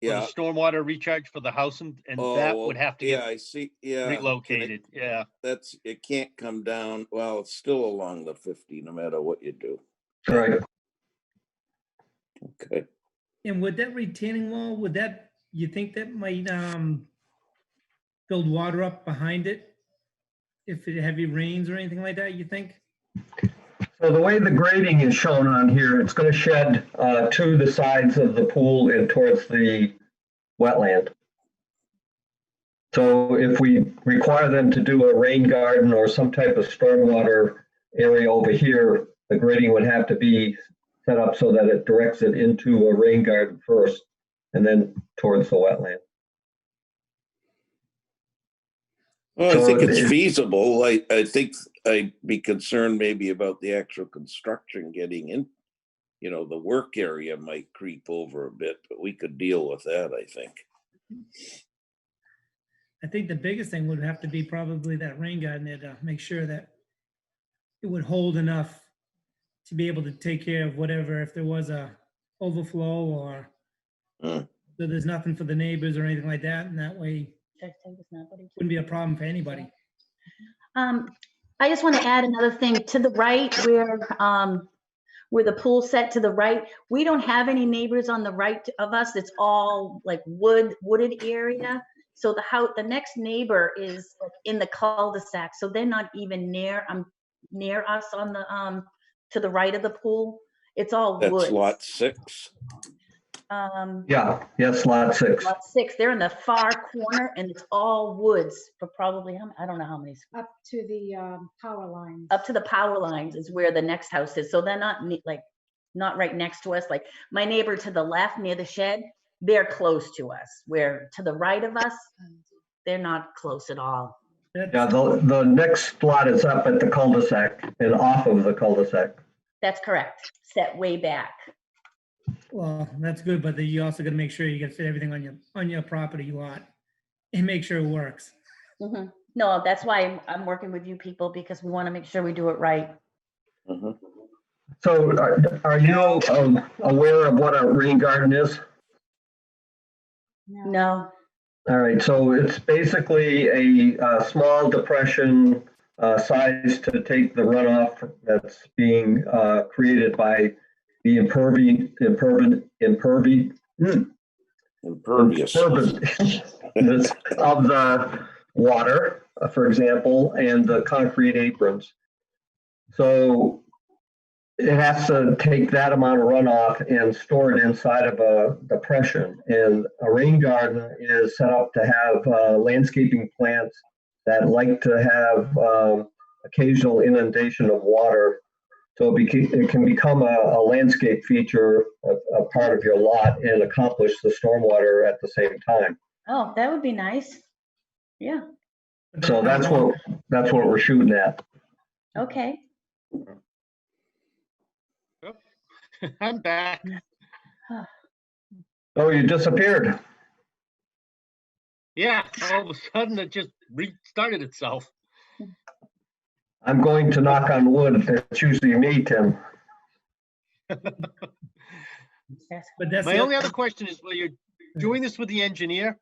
Yeah. The stormwater recharge for the house, and that would have to yeah, get I see. Yeah. relocated. Yeah. It can't come down. Well, it's still along the 50, no matter what you do. Right. Okay. would that retaining wall, you think that might build water up behind it if it heavy rains or anything like that, you think? So the way the grading is shown on here, it's going to shed to the sides of the pool and towards the wetland. So if we require them to do a rain garden or some type of stormwater area over here, the grading would have to be set up so that it directs it into a rain garden first and then towards the wetland. Well, I So think it's it- feasible. I think I'd be concerned maybe about the actual construction getting in. You know, the work area might creep over a bit, but we could deal with that, I think. I think the biggest thing would have to be probably that rain garden there to make sure that it would hold enough to be able to take care of whatever, if there was a overflow or Hmm. so there's nothing for the neighbors or anything like that, and that way it wouldn't be a problem for anybody. I just want to add another thing to the right where the pool set to the right. We don't have any neighbors on the right of us. It's all like wooded area. So the next neighbor is like in the cul-de-sac. So they're not even near us on the to the right of the pool. It's all That's woods. lot 6. Yeah, yes, lot 6. Lot 6. They're in the far corner, and it's all woods. For probably I don't know how many. Up to the power lines. Up to the power lines is where the next house is. So they're not not right next to us. Like my neighbor to the left near the shed, they're close to us. Where to the right of us, they're not close at all. Yeah, the next lot is up at the cul-de-sac and off of the cul-de-sac. That's correct. Set way back. Well, that's good, but then you also gotta make sure you can fit everything on your property lot and make sure it works. Mm-hmm. No, that's why I'm working with you people, because we want to make sure we do it right. Mhm. So are you aware of what a rain garden is? No. All right, so it's basically a small depression size to take the runoff that's being created by the impervious of the water, for example, and the concrete aprons. So it has to take that amount of runoff and store it inside of a depression. And a rain garden is set up to have landscaping plants that like to have occasional inundation of water. So it can become a landscape feature, a part of your lot, and accomplish the stormwater at the same time. Oh, that would be nice. Yeah. So that's what we're shooting at. Okay. I'm back. Oh, you disappeared. Yeah, all of a sudden it just restarted itself. I'm going to knock on wood. It's usually me, Tim. But that's My only other question is, while you're doing this with the engineer,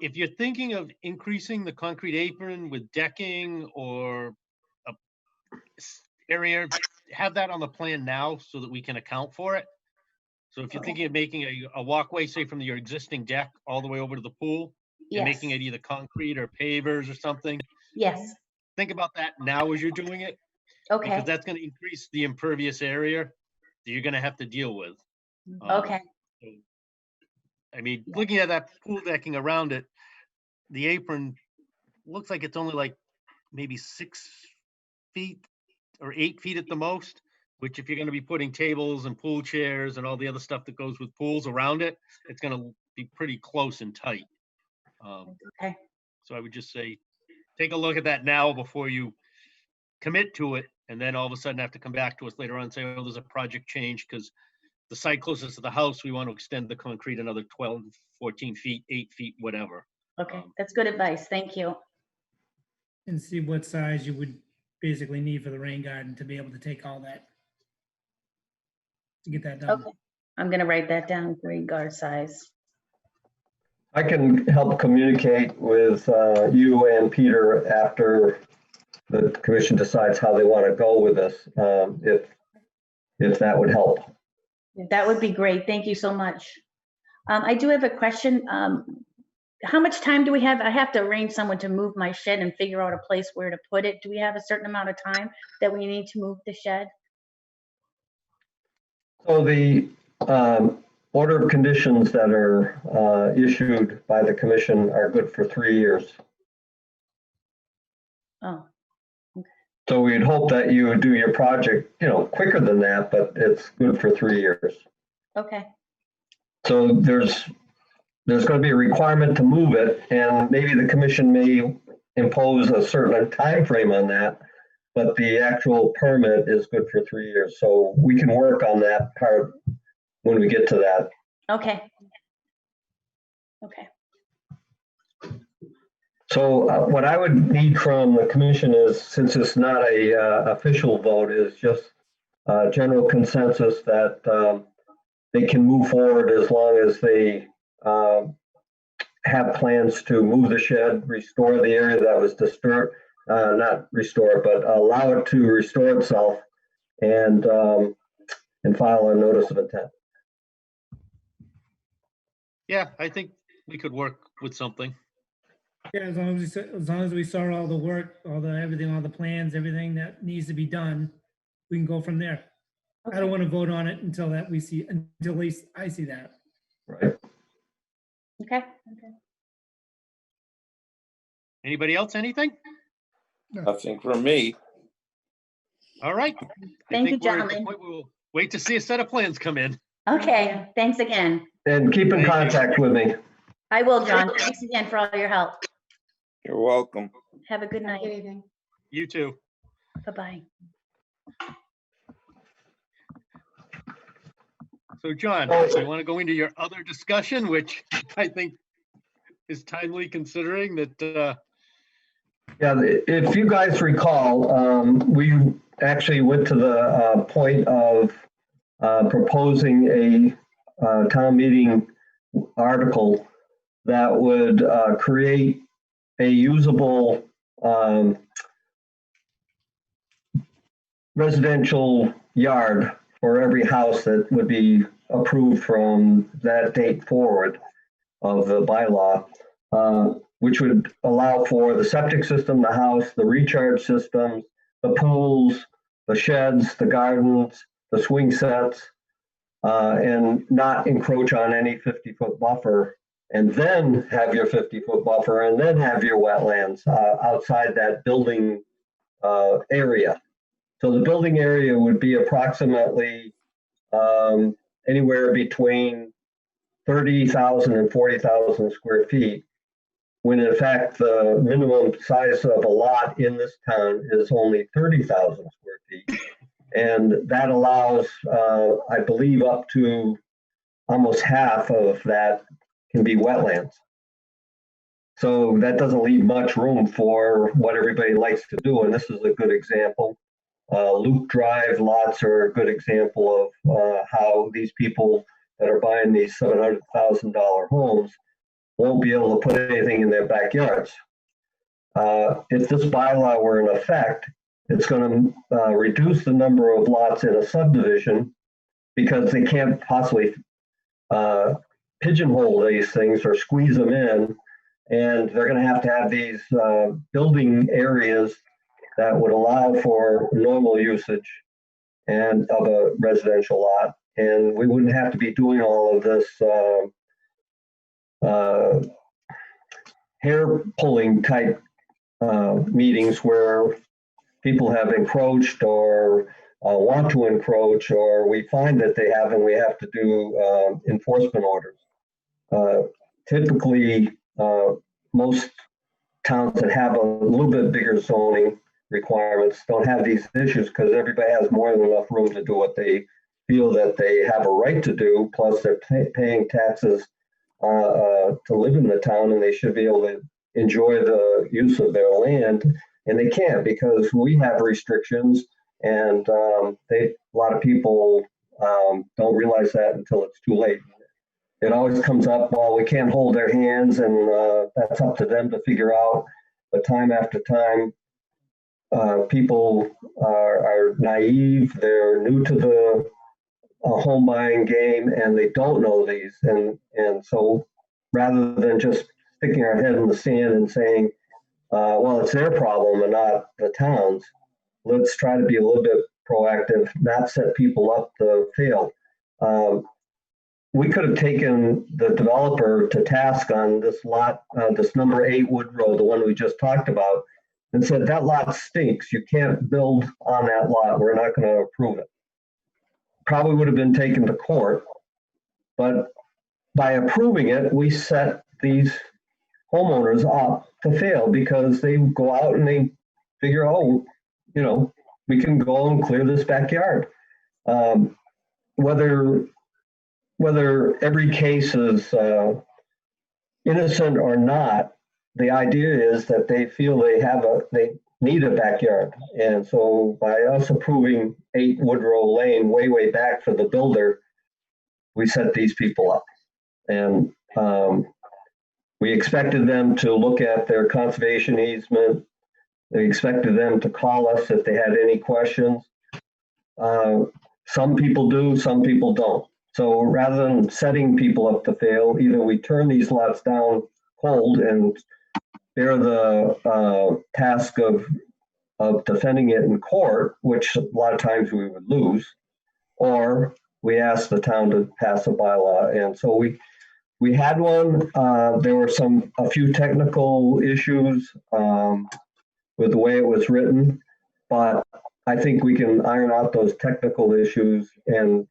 if you're thinking of increasing the concrete apron with decking or a area, have that on the plan now so that we can account for it. So if you're thinking of making a walkway, say from your existing deck all the way over to the pool, and Yes. making it either concrete or pavers or something, Yes. think about that now as you're doing it, Okay. because that's going to increase the impervious area that you're going to have to deal with. Okay. So, I mean, looking at that pool decking around it, the apron looks like it's only like maybe 6 feet or 8 feet at the most, which if you're going to be putting tables and pool chairs and all the other stuff that goes with pools around it, it's going to be pretty close and tight. Okay. So I would just say, take a look at that now before you commit to it, and then all of a sudden have to come back to us later on and say, oh, there's a project change because the site closest to the house, we want to extend the concrete another 12, 14 feet, 8 feet, whatever. Okay. That's good advice. Thank you. And see what size you would basically need for the rain garden to be able to take all that. To get that done. Okay. I'm going to write that down, rain guard size. I can help communicate with you and Peter after the commission decides how they want to go with this, if that would help. That would be great. Thank you so much. I do have a question. how much time do we have? I have to arrange someone to move my shed and figure out a place where to put it. Do we have a certain amount of time that we need to move the shed? So the order of conditions that are issued by the commission are good for 3 years. Oh, So we'd hope that you would do your project, quicker than that, but it's good for 3 years. okay. So there's going to be a requirement to move it, and maybe the commission may impose a certain time frame on that, but the actual permit is good for 3 years. So we can work on that part when we get to that. Okay. Okay. So what I would need from the commission is, since it's not a official vote, is just general consensus that they can move forward as long as they have plans to move the shed, restore the area that was disturbed, not restore, but allow it to restore itself, and file a notice of intent. Yeah, I think we could work with something. Yeah, as long as we saw all the work, everything, all the plans, everything that needs to be done, we can go from there. I don't want to vote on it until at least I see that. Right. Okay. Anybody else, anything? Nothing from me. All right. Thank you, think we're at the gentlemen. point where we'll wait to see a set of plans come in. Okay, thanks again. And keep in Thank you. contact with me. I will, John. Thanks again for all your help. You're welcome. Have a good Have a Good night. evening. You too. Bye-bye. So John, you want to go into your other discussion, which I think is timely considering that, Yeah, if you guys recall, we actually went to the point of proposing a town meeting article that would create a usable residential yard for every house that would be approved from that date forward of the bylaw, which would allow for the septic system, the house, the recharge systems, the pools, the sheds, the gardens, the swing sets, and not encroach on any 50-foot buffer, and then have your 50-foot buffer, and then have your wetlands outside that building area. So the building area would be approximately anywhere between 30,000 and 40,000 square feet, when in fact the minimum size of a lot in this town is only 30,000 square feet. And that allows, I believe, up to almost half of that can be wetlands. So that doesn't leave much room for what everybody likes to do, and this is a good example. Loop Drive lots are a good example of how these people that are buying these $700,000 homes won't be able to put anything in their backyards. If this bylaw were in effect, it's going to reduce the number of lots in a subdivision because they can't possibly pigeonhole these things or squeeze them in, and they're going to have these building areas that would allow for normal usage and of a residential lot, and we wouldn't have to be doing all of this hair pulling type meetings where people have encroached or want to encroach, or we find that they have and we have to do enforcement orders. Typically, most towns that have a little bit bigger zoning requirements don't have these issues because everybody has more than enough room to do what they feel that they have a right to do, plus they're paying taxes to live in the town, and they should be able to enjoy the use of their land, and they can't because we have restrictions, and a lot of people don't realize that until it's too late. It always comes up, well, we can't hold their hands, and that's up to them to figure out, but time after time, people are naive, they're new to the home buying game, and they don't know these, and so rather than just sticking our head in the sand and saying, well, it's their problem and not the town's. Let's try to be a little bit proactive, not set people up to fail. We could have taken the developer to task on this lot, this number 8 Woodrow, the one we just talked about, and said, that lot stinks. You can't build on that lot. We're not going to approve it. Probably would have been taken to court, but by approving it, we set these homeowners up to fail because they go out and they figure, oh, you know, we can go and clear this backyard. Whether every case is innocent or not, the idea is that they feel they need a backyard. And so by us approving 8 Woodrow Lane way back for the builder, we set these people up. And we expected them to look at their conservation easement. We expected them to call us if they had any questions. Some people do, some people don't. So rather than setting people up to fail, either we turn these lots down cold and bear the task of defending it in court, which a lot of times we would lose, or we ask the town to pass a bylaw. And so we had one. There were a few technical issues with the way it was written, but I think we can iron out those technical issues and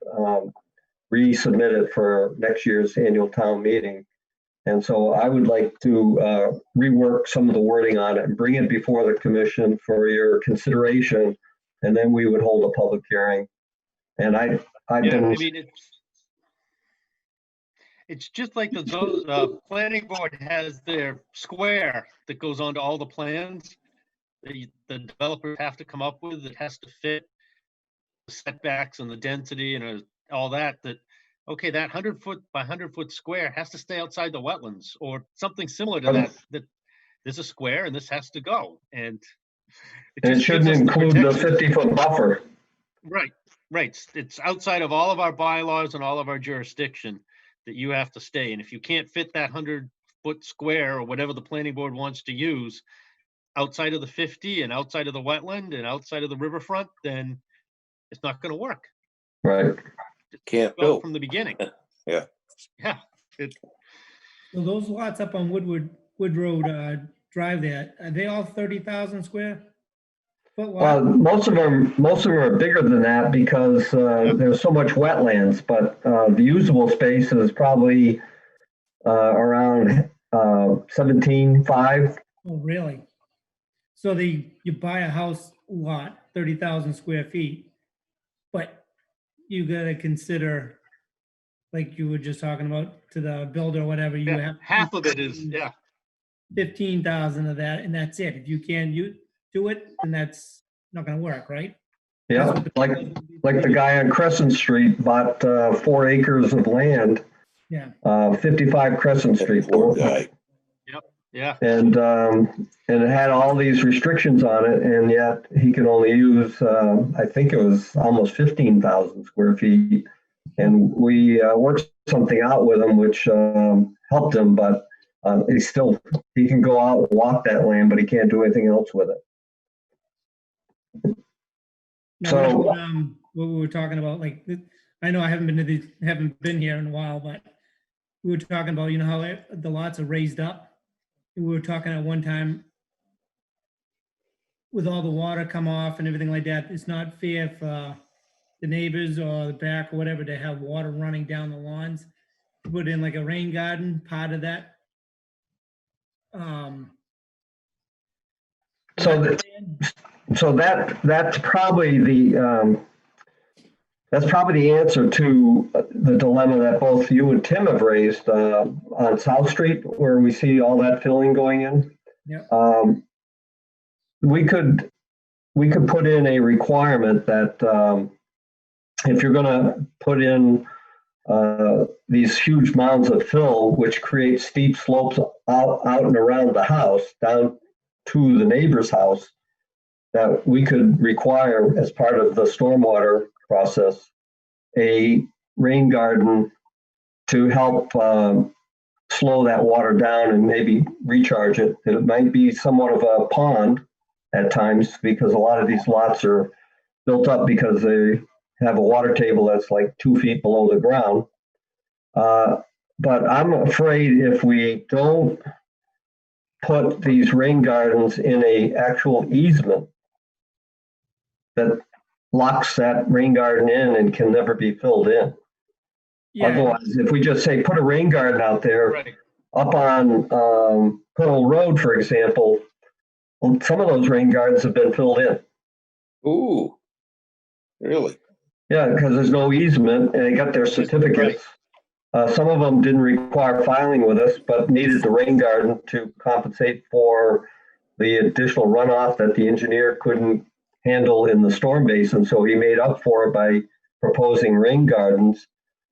resubmit it for next year's annual town meeting. And so I would like to rework some of the wording on it and bring it before the commission for your consideration, and then we would hold a public hearing. And I mean, it's just like the planning board has their square that goes onto all the plans. The developers have to come up with, it has to fit the setbacks and the density and all that, okay, that 100-foot by 100-foot square has to stay outside the wetlands or something similar to that there's a square and this has to go. And it shouldn't include the 50-foot buffer. Right. It's outside of all of our bylaws and all of our jurisdiction that you have to stay. And if you can't fit that 100-foot square or whatever the planning board wants to use outside of the 50 and outside of the wetland and outside of the riverfront, then it's not going to work. Right. Can't go build from the beginning. Yeah. So those lots up on Wood Road Drive there, are they all 30,000 square foot lot? Most of them are bigger than that because there's so much wetlands, but the usable space is probably around 17.5. Oh, really? So you buy a house lot, 30,000 square feet, but you gotta consider, like you were just talking about, to the builder or whatever, you have half of it is 15,000 of that, and that's it. If you can't do it, then that's not gonna work, right? Yeah, like the guy on Crescent Street bought 4 acres of land. Yeah. 55 Crescent Street. Poor guy. Yeah. And it had all these restrictions on it, and yet he could only use, I think it was almost 15,000 square feet. And we worked something out with him, which helped him, but he can go out and walk that land, but he can't do anything else with it. Now, So what we were talking about, like, I know I haven't been here in a while, but we were talking about, you know, how the lots are raised up. We were talking at one time with all the water come off and everything like that, it's not fair for the neighbors or the back or whatever to have water running down the lawns. Put in like a rain garden, part of that. So that's probably the answer to the dilemma that both you and Tim have raised on South Street, where we see all that filling going in. Yeah. We could put in a requirement that if you're going to put in these huge mounds of fill, which create steep slopes out and around the house, down to the neighbor's house, that we could require as part of the stormwater process a rain garden to help slow that water down and maybe recharge it. It might be somewhat of a pond at times because a lot of these lots are built up because they have a water table that's like 2 feet below the ground. But I'm afraid if we don't put these rain gardens in a actual easement that locks that rain garden in and can never be filled in. Yeah, Otherwise, if we just say put a rain garden out there Right. up on Pearl Road, for example, well, some of those rain gardens have been filled in. Ooh, really? Yeah, because there's no easement and they got their certificates. Some of them didn't require filing with us, but needed the rain garden to compensate for the additional runoff that the engineer couldn't handle in the storm basin. So he made up for it by proposing rain gardens,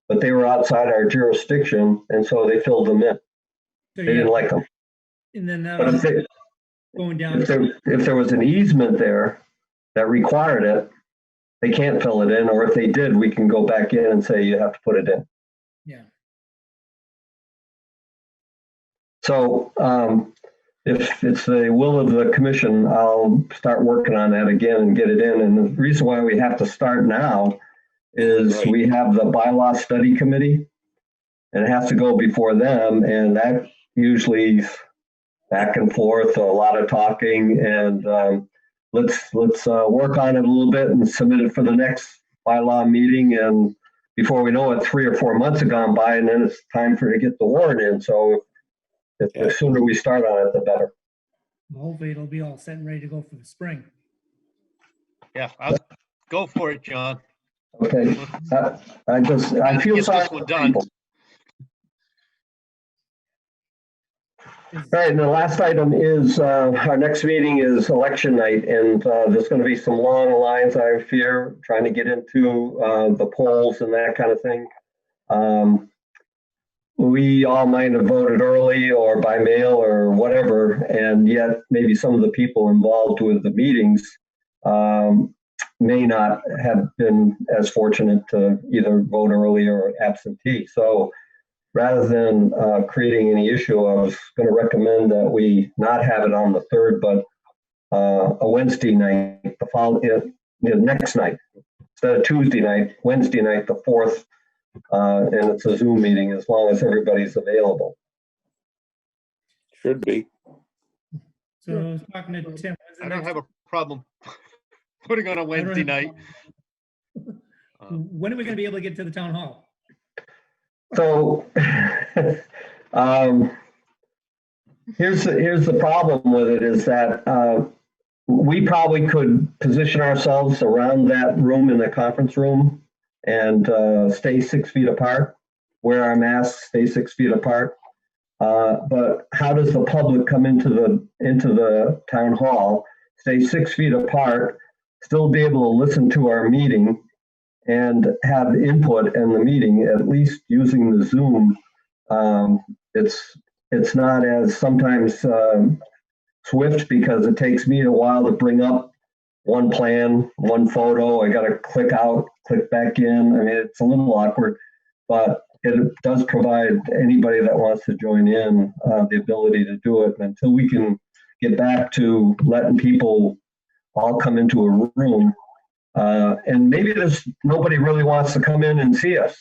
but they were outside our jurisdiction, and so they filled them in. so They didn't yeah, like them. and then that But was going down. if there was an easement there that required it, they can't fill it in, or if they did, we can go back in and say you have to put it in. Yeah, So if it's the will of the commission, I'll start working on that again and get it in. And the reason why we have to start now is Right. we have the bylaw study committee, and it has to go before them, and that usually back and forth, a lot of talking, and let's work on it a little bit and submit it for the next bylaw meeting. And before we know it, 3 or 4 months have gone by, and then it's time for to get the warrant in. So the sooner we start on it, the better. hopefully it'll be all set and ready to go for the spring. Yeah, I'll go for it, John. Okay, I feel Get sorry this for one done. people. All right, and the last item is our next meeting is election night, and there's going to be some long lines, I fear, trying to get into the polls and that kind of thing. We all might have voted early or by mail or whatever, and yet maybe some of the people involved with the meetings may not have been as fortunate to either vote early or absentee. So rather than creating any issue, I was going to recommend that we not have it on the 3rd, but a Wednesday night, the next night, instead of Tuesday night, Wednesday night, the 4th, and it's a Zoom meeting as long as everybody's available. Should be. So I was talking to Tim. I don't have a problem putting on a Wednesday night. When are we gonna be able to get to the town hall? So here's the problem with it is that we probably could position ourselves around that room in the conference room and stay 6 feet apart, wear our masks, stay 6 feet apart. But how does the public come into the town hall, stay 6 feet apart, still be able to listen to our meeting and have input in the meeting, at least using the Zoom? It's not as sometimes swift because it takes me a while to bring up one plan, one photo. I got to click out, click back in. I mean, it's a little awkward, but it does provide anybody that wants to join in the ability to do it. And until we can get back to letting people all come into a room, and maybe there's nobody really wants to come in and see us,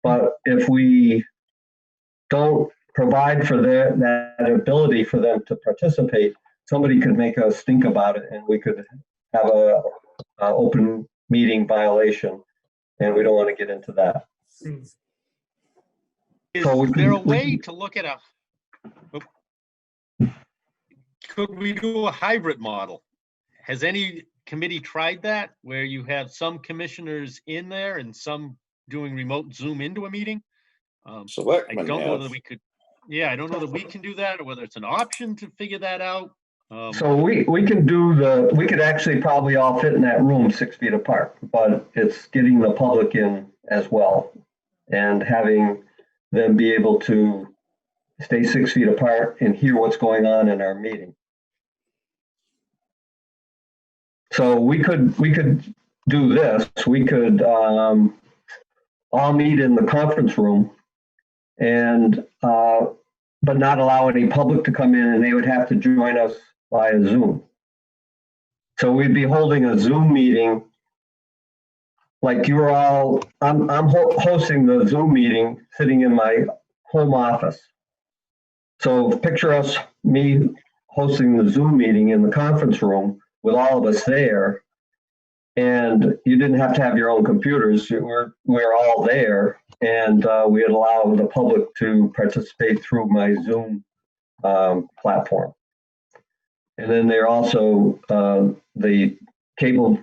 but if we don't provide for that ability for them to participate, somebody could make us think about it, and we could have a open meeting violation, and we don't want to get into that. Is So there a way to look at could we do a hybrid model? Has any committee tried that, where you have some commissioners in there and some doing remote Zoom into a meeting? I Selectmen don't know have. that we could, I don't know that we can do that, or whether it's an option to figure that out. So we can we could actually probably all fit in that room 6 feet apart, but it's getting the public in as well and having them be able to stay 6 feet apart and hear what's going on in our meeting. So we could do this. We could all meet in the conference room, and but not allow any public to come in, and they would have to join us via Zoom. So we'd be holding a Zoom meeting, like you're all, I'm hosting the Zoom meeting, sitting in my home office. So picture me hosting the Zoom meeting in the conference room with all of us there. And you didn't have to have your own computers. We're all there, and we'd allow the public to participate through my Zoom platform. And then there also the cable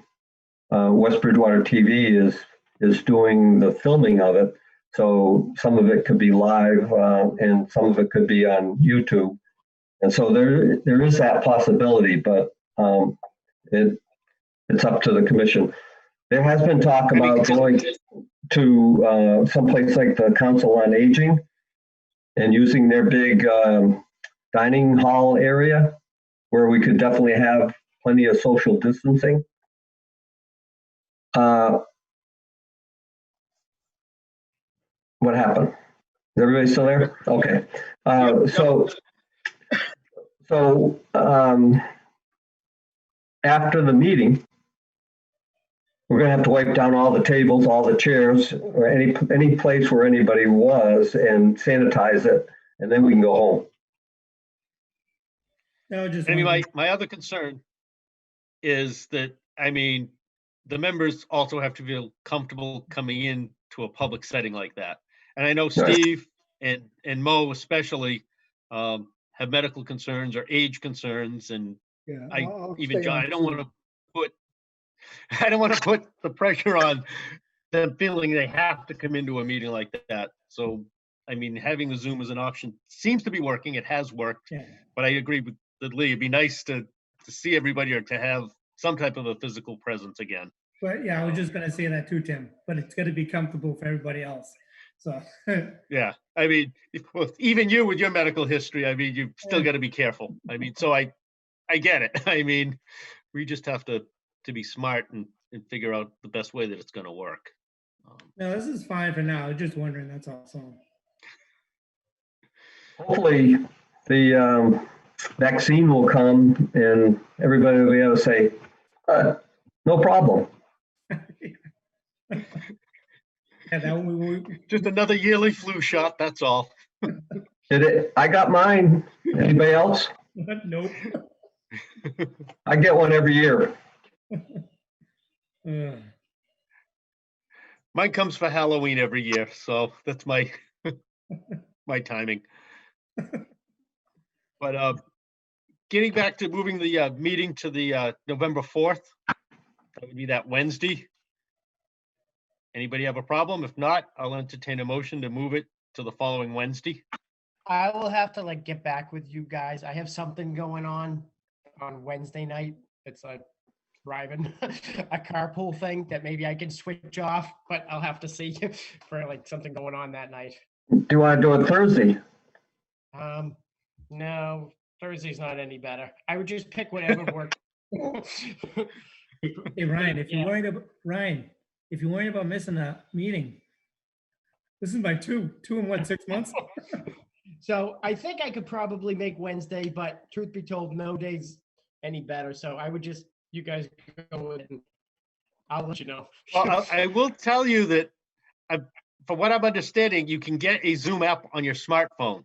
West Bridgewater TV is doing the filming of it. So some of it could be live, and some of it could be on YouTube. And so there is that possibility, but it's up to the commission. There has been talk about going to someplace like the Council on Aging and using their big dining hall area where we could definitely have plenty of social distancing. What happened? Is everybody still there? Okay. So after the meeting, we're going to have to wipe down all the tables, all the chairs, or any place where anybody was, and sanitize it, and then we can go home. No, just Anyway, my other concern is that, I mean, the members also have to feel comfortable coming in to a public setting like that. And I know Steve and Mo especially have medical concerns or age concerns, and Yeah, even John, I don't want to put the pressure on them feeling they have to come into a meeting like that. So, I mean, having the Zoom as an option seems to be working. It has worked, but I agree with Lee. It'd be nice to see everybody or to have some type of a physical presence again. But yeah, I was just gonna say that too, Tim, but it's gotta be comfortable for everybody else. So. Yeah, I mean, even you with your medical history, I mean, you've still got to be careful. I mean, so I get it. I mean, we just have to be smart and figure out the best way that it's going to work. No, this is fine for now. Just wondering, that's all. So. Hopefully the vaccine will come and everybody will be able to say, no problem. Just another yearly flu shot, that's all. I got mine. Anybody else? Nope. I get one every year. Mine comes for Halloween every year, so that's my my timing. But getting back to moving the meeting to the November 4th, that would be that Wednesday. Anybody have a problem? If not, I'll entertain a motion to move it to the following Wednesday. I will have to get back with you guys. I have something going on Wednesday night. It's a driving a carpool thing that maybe I can switch off, but I'll have to see for something going on that night. Do you want to do it Thursday? No, Thursday's not any better. I would just pick whatever works. Hey, Ryan, if you're worried about missing a meeting, this is my two in what, 6 months? So I think I could probably make Wednesday, but truth be told, no day's any better. So I would just, you guys go with it and I'll let you know. Well, I will tell you that from what I'm understanding, you can get a Zoom app on your smartphone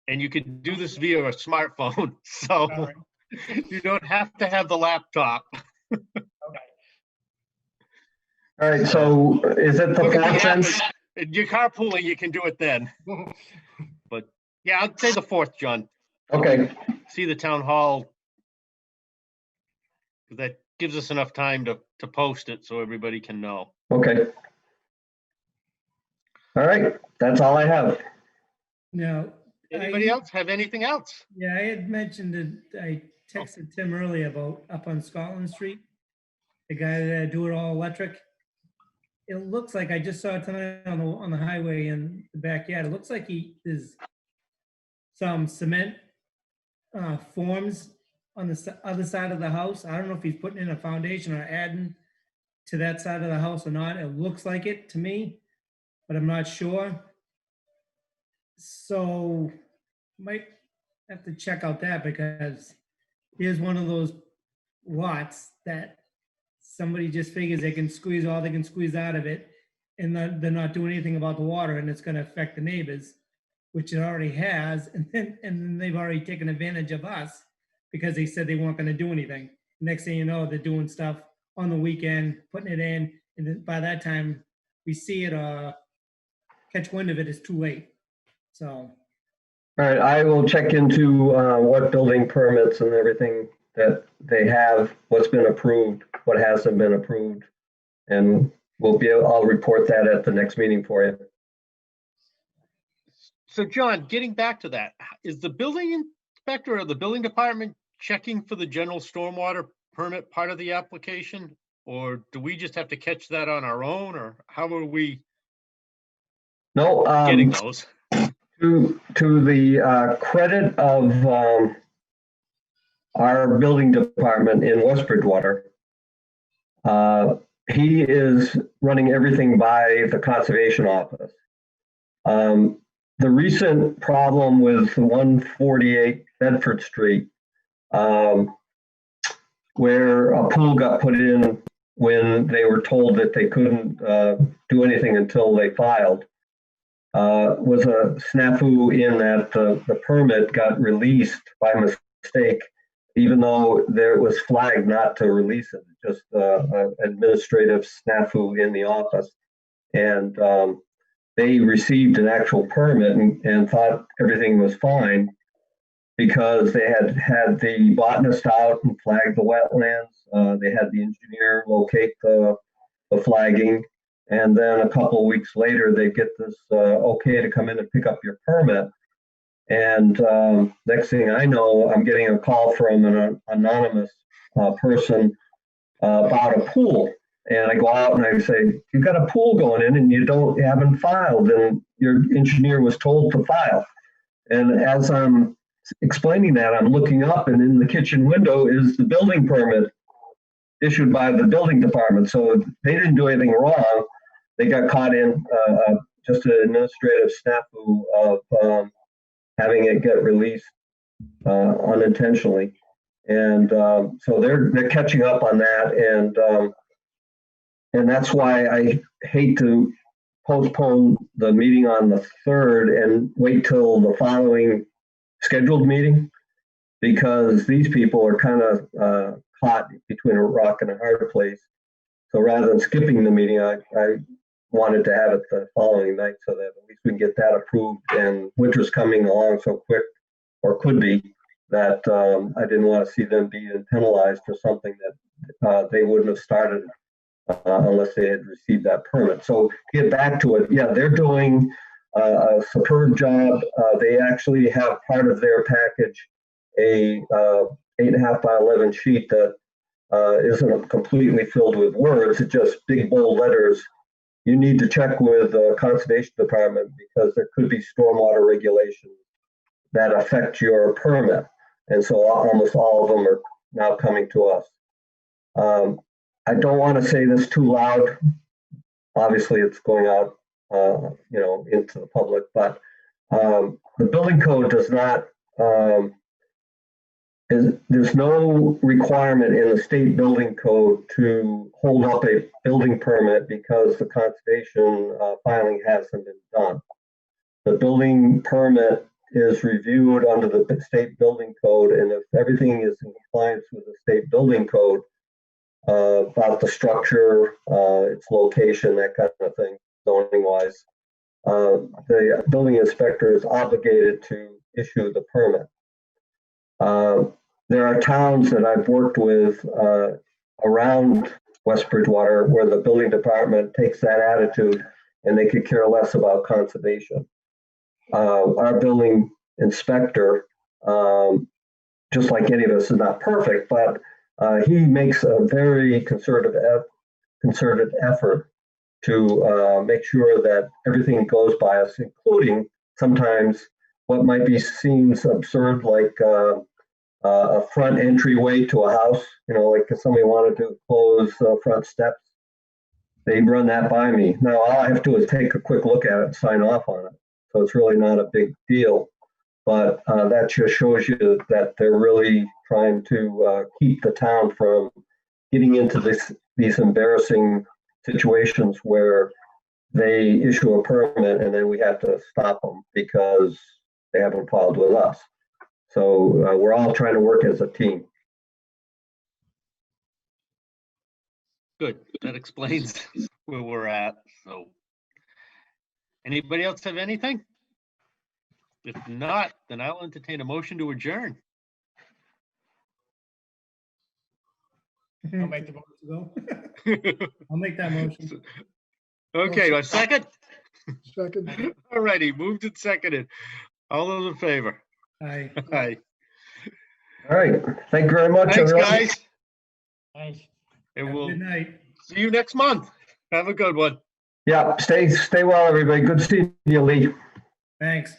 and you can do this via a smartphone. So you don't have to have the laptop. All right, so is it the 4th then? If you're carpooling, you can do it then. But yeah, I'd say the 4th, John. Okay. See the town hall. That gives us enough time to post it so everybody can know. Okay. All right, that's all I have. No. Anybody else have anything else? Yeah, I had mentioned that I texted Tim earlier about up on Scotland Street, the guy that do it all electric. It looks like, I just saw it tonight on the highway in the backyard. It looks like there's some cement forms on the other side of the house. I don't know if he's putting in a foundation or adding to that side of the house or not. It looks like it to me, but I'm not sure. So might have to check out that because here's one of those lots that somebody just figures they can squeeze all they can squeeze out of it, and they're not doing anything about the water, and it's going to affect the neighbors, which it already has, and then they've already taken advantage of us because they said they weren't going to do anything. Next thing you know, they're doing stuff on the weekend, putting it in, and then by that time we see it catch wind of it, it's too late. So All right, I will check into what building permits and everything that they have, what's been approved, what hasn't been approved, and I'll report that at the next meeting for you. So John, getting back to that, is the building inspector or the building department checking for the general stormwater permit part of the application? Or do we just have to catch that on our own, or how are we No, getting those? to the credit of our building department in West Bridgewater, he is running everything by the conservation office. The recent problem with 148 Bedford Street, where a pool got put in when they were told that they couldn't do anything until they filed, was a snafu in that the permit got released by mistake, even though there was flagged not to release it, just administrative snafu in the office. And they received an actual permit and thought everything was fine because they had the botanist out and flagged the wetlands. They had the engineer locate the flagging. And then a couple of weeks later, they get this okay to come in and pick up your permit. And next thing I know, I'm getting a call from an anonymous person about a pool. And I go out and I say, you've got a pool going in and you haven't filed, and your engineer was told to file. And as I'm explaining that, I'm looking up, and in the kitchen window is the building permit issued by the building department. So they didn't do anything wrong. They got caught in just an administrative snafu of having it get released unintentionally. And so they're catching up on that. And that's why I hate to postpone the meeting on the 3rd and wait till the following scheduled meeting, because these people are kind of caught between a rock and a hard place. So rather than skipping the meeting, I wanted to have it the following night so that at least we can get that approved. And winter's coming along so quick, or could be, that I didn't want to see them being penalized for something that they wouldn't have started unless they had received that permit. So get back to it. Yeah, they're doing a superb job. They actually have part of their package a 8.5 by 11 sheet that isn't completely filled with words. It's just big bold letters. You need to check with the conservation department because there could be stormwater regulations that affect your permit. And so almost all of them are now coming to us. I don't want to say this too loud. Obviously, it's going out, into the public. But the building code does not. There's no requirement in the state building code to hold up a building permit because the conservation filing hasn't been done. The building permit is reviewed under the state building code, and if everything is in compliance with the state building code, about the structure, its location, that kind of thing, zoning wise, the building inspector is obligated to issue the permit. There are towns that I've worked with around West Bridgewater where the building department takes that attitude and they could care less about conservation. Our building inspector, just like any of us, is not perfect, but he makes a very concerted effort to make sure that everything goes by us, including sometimes what might be seems absurd, like a front entryway to a house. Like if somebody wanted to close front steps, they run that by me. Now all I have to do is take a quick look at it and sign off on it. So it's really not a big deal. But that just shows you that they're really trying to keep the town from getting into these embarrassing situations where they issue a permit and then we have to stop them because they haven't filed with us. So we're all trying to work as a team. Good. That explains where we're at. So, anybody else have anything? If not, then I'll entertain a motion to adjourn. I'll make the Go. I'll make that motion. Okay, a second? Second. All righty, moved and seconded. All those in favor? Aye. Aye. All right. Thank you very much, Thanks, everyone. guys. Nice. And Have a we'll good night. see you next month. Have a good one. Yeah, stay well, everybody. Good seeing you, Lee. Thanks.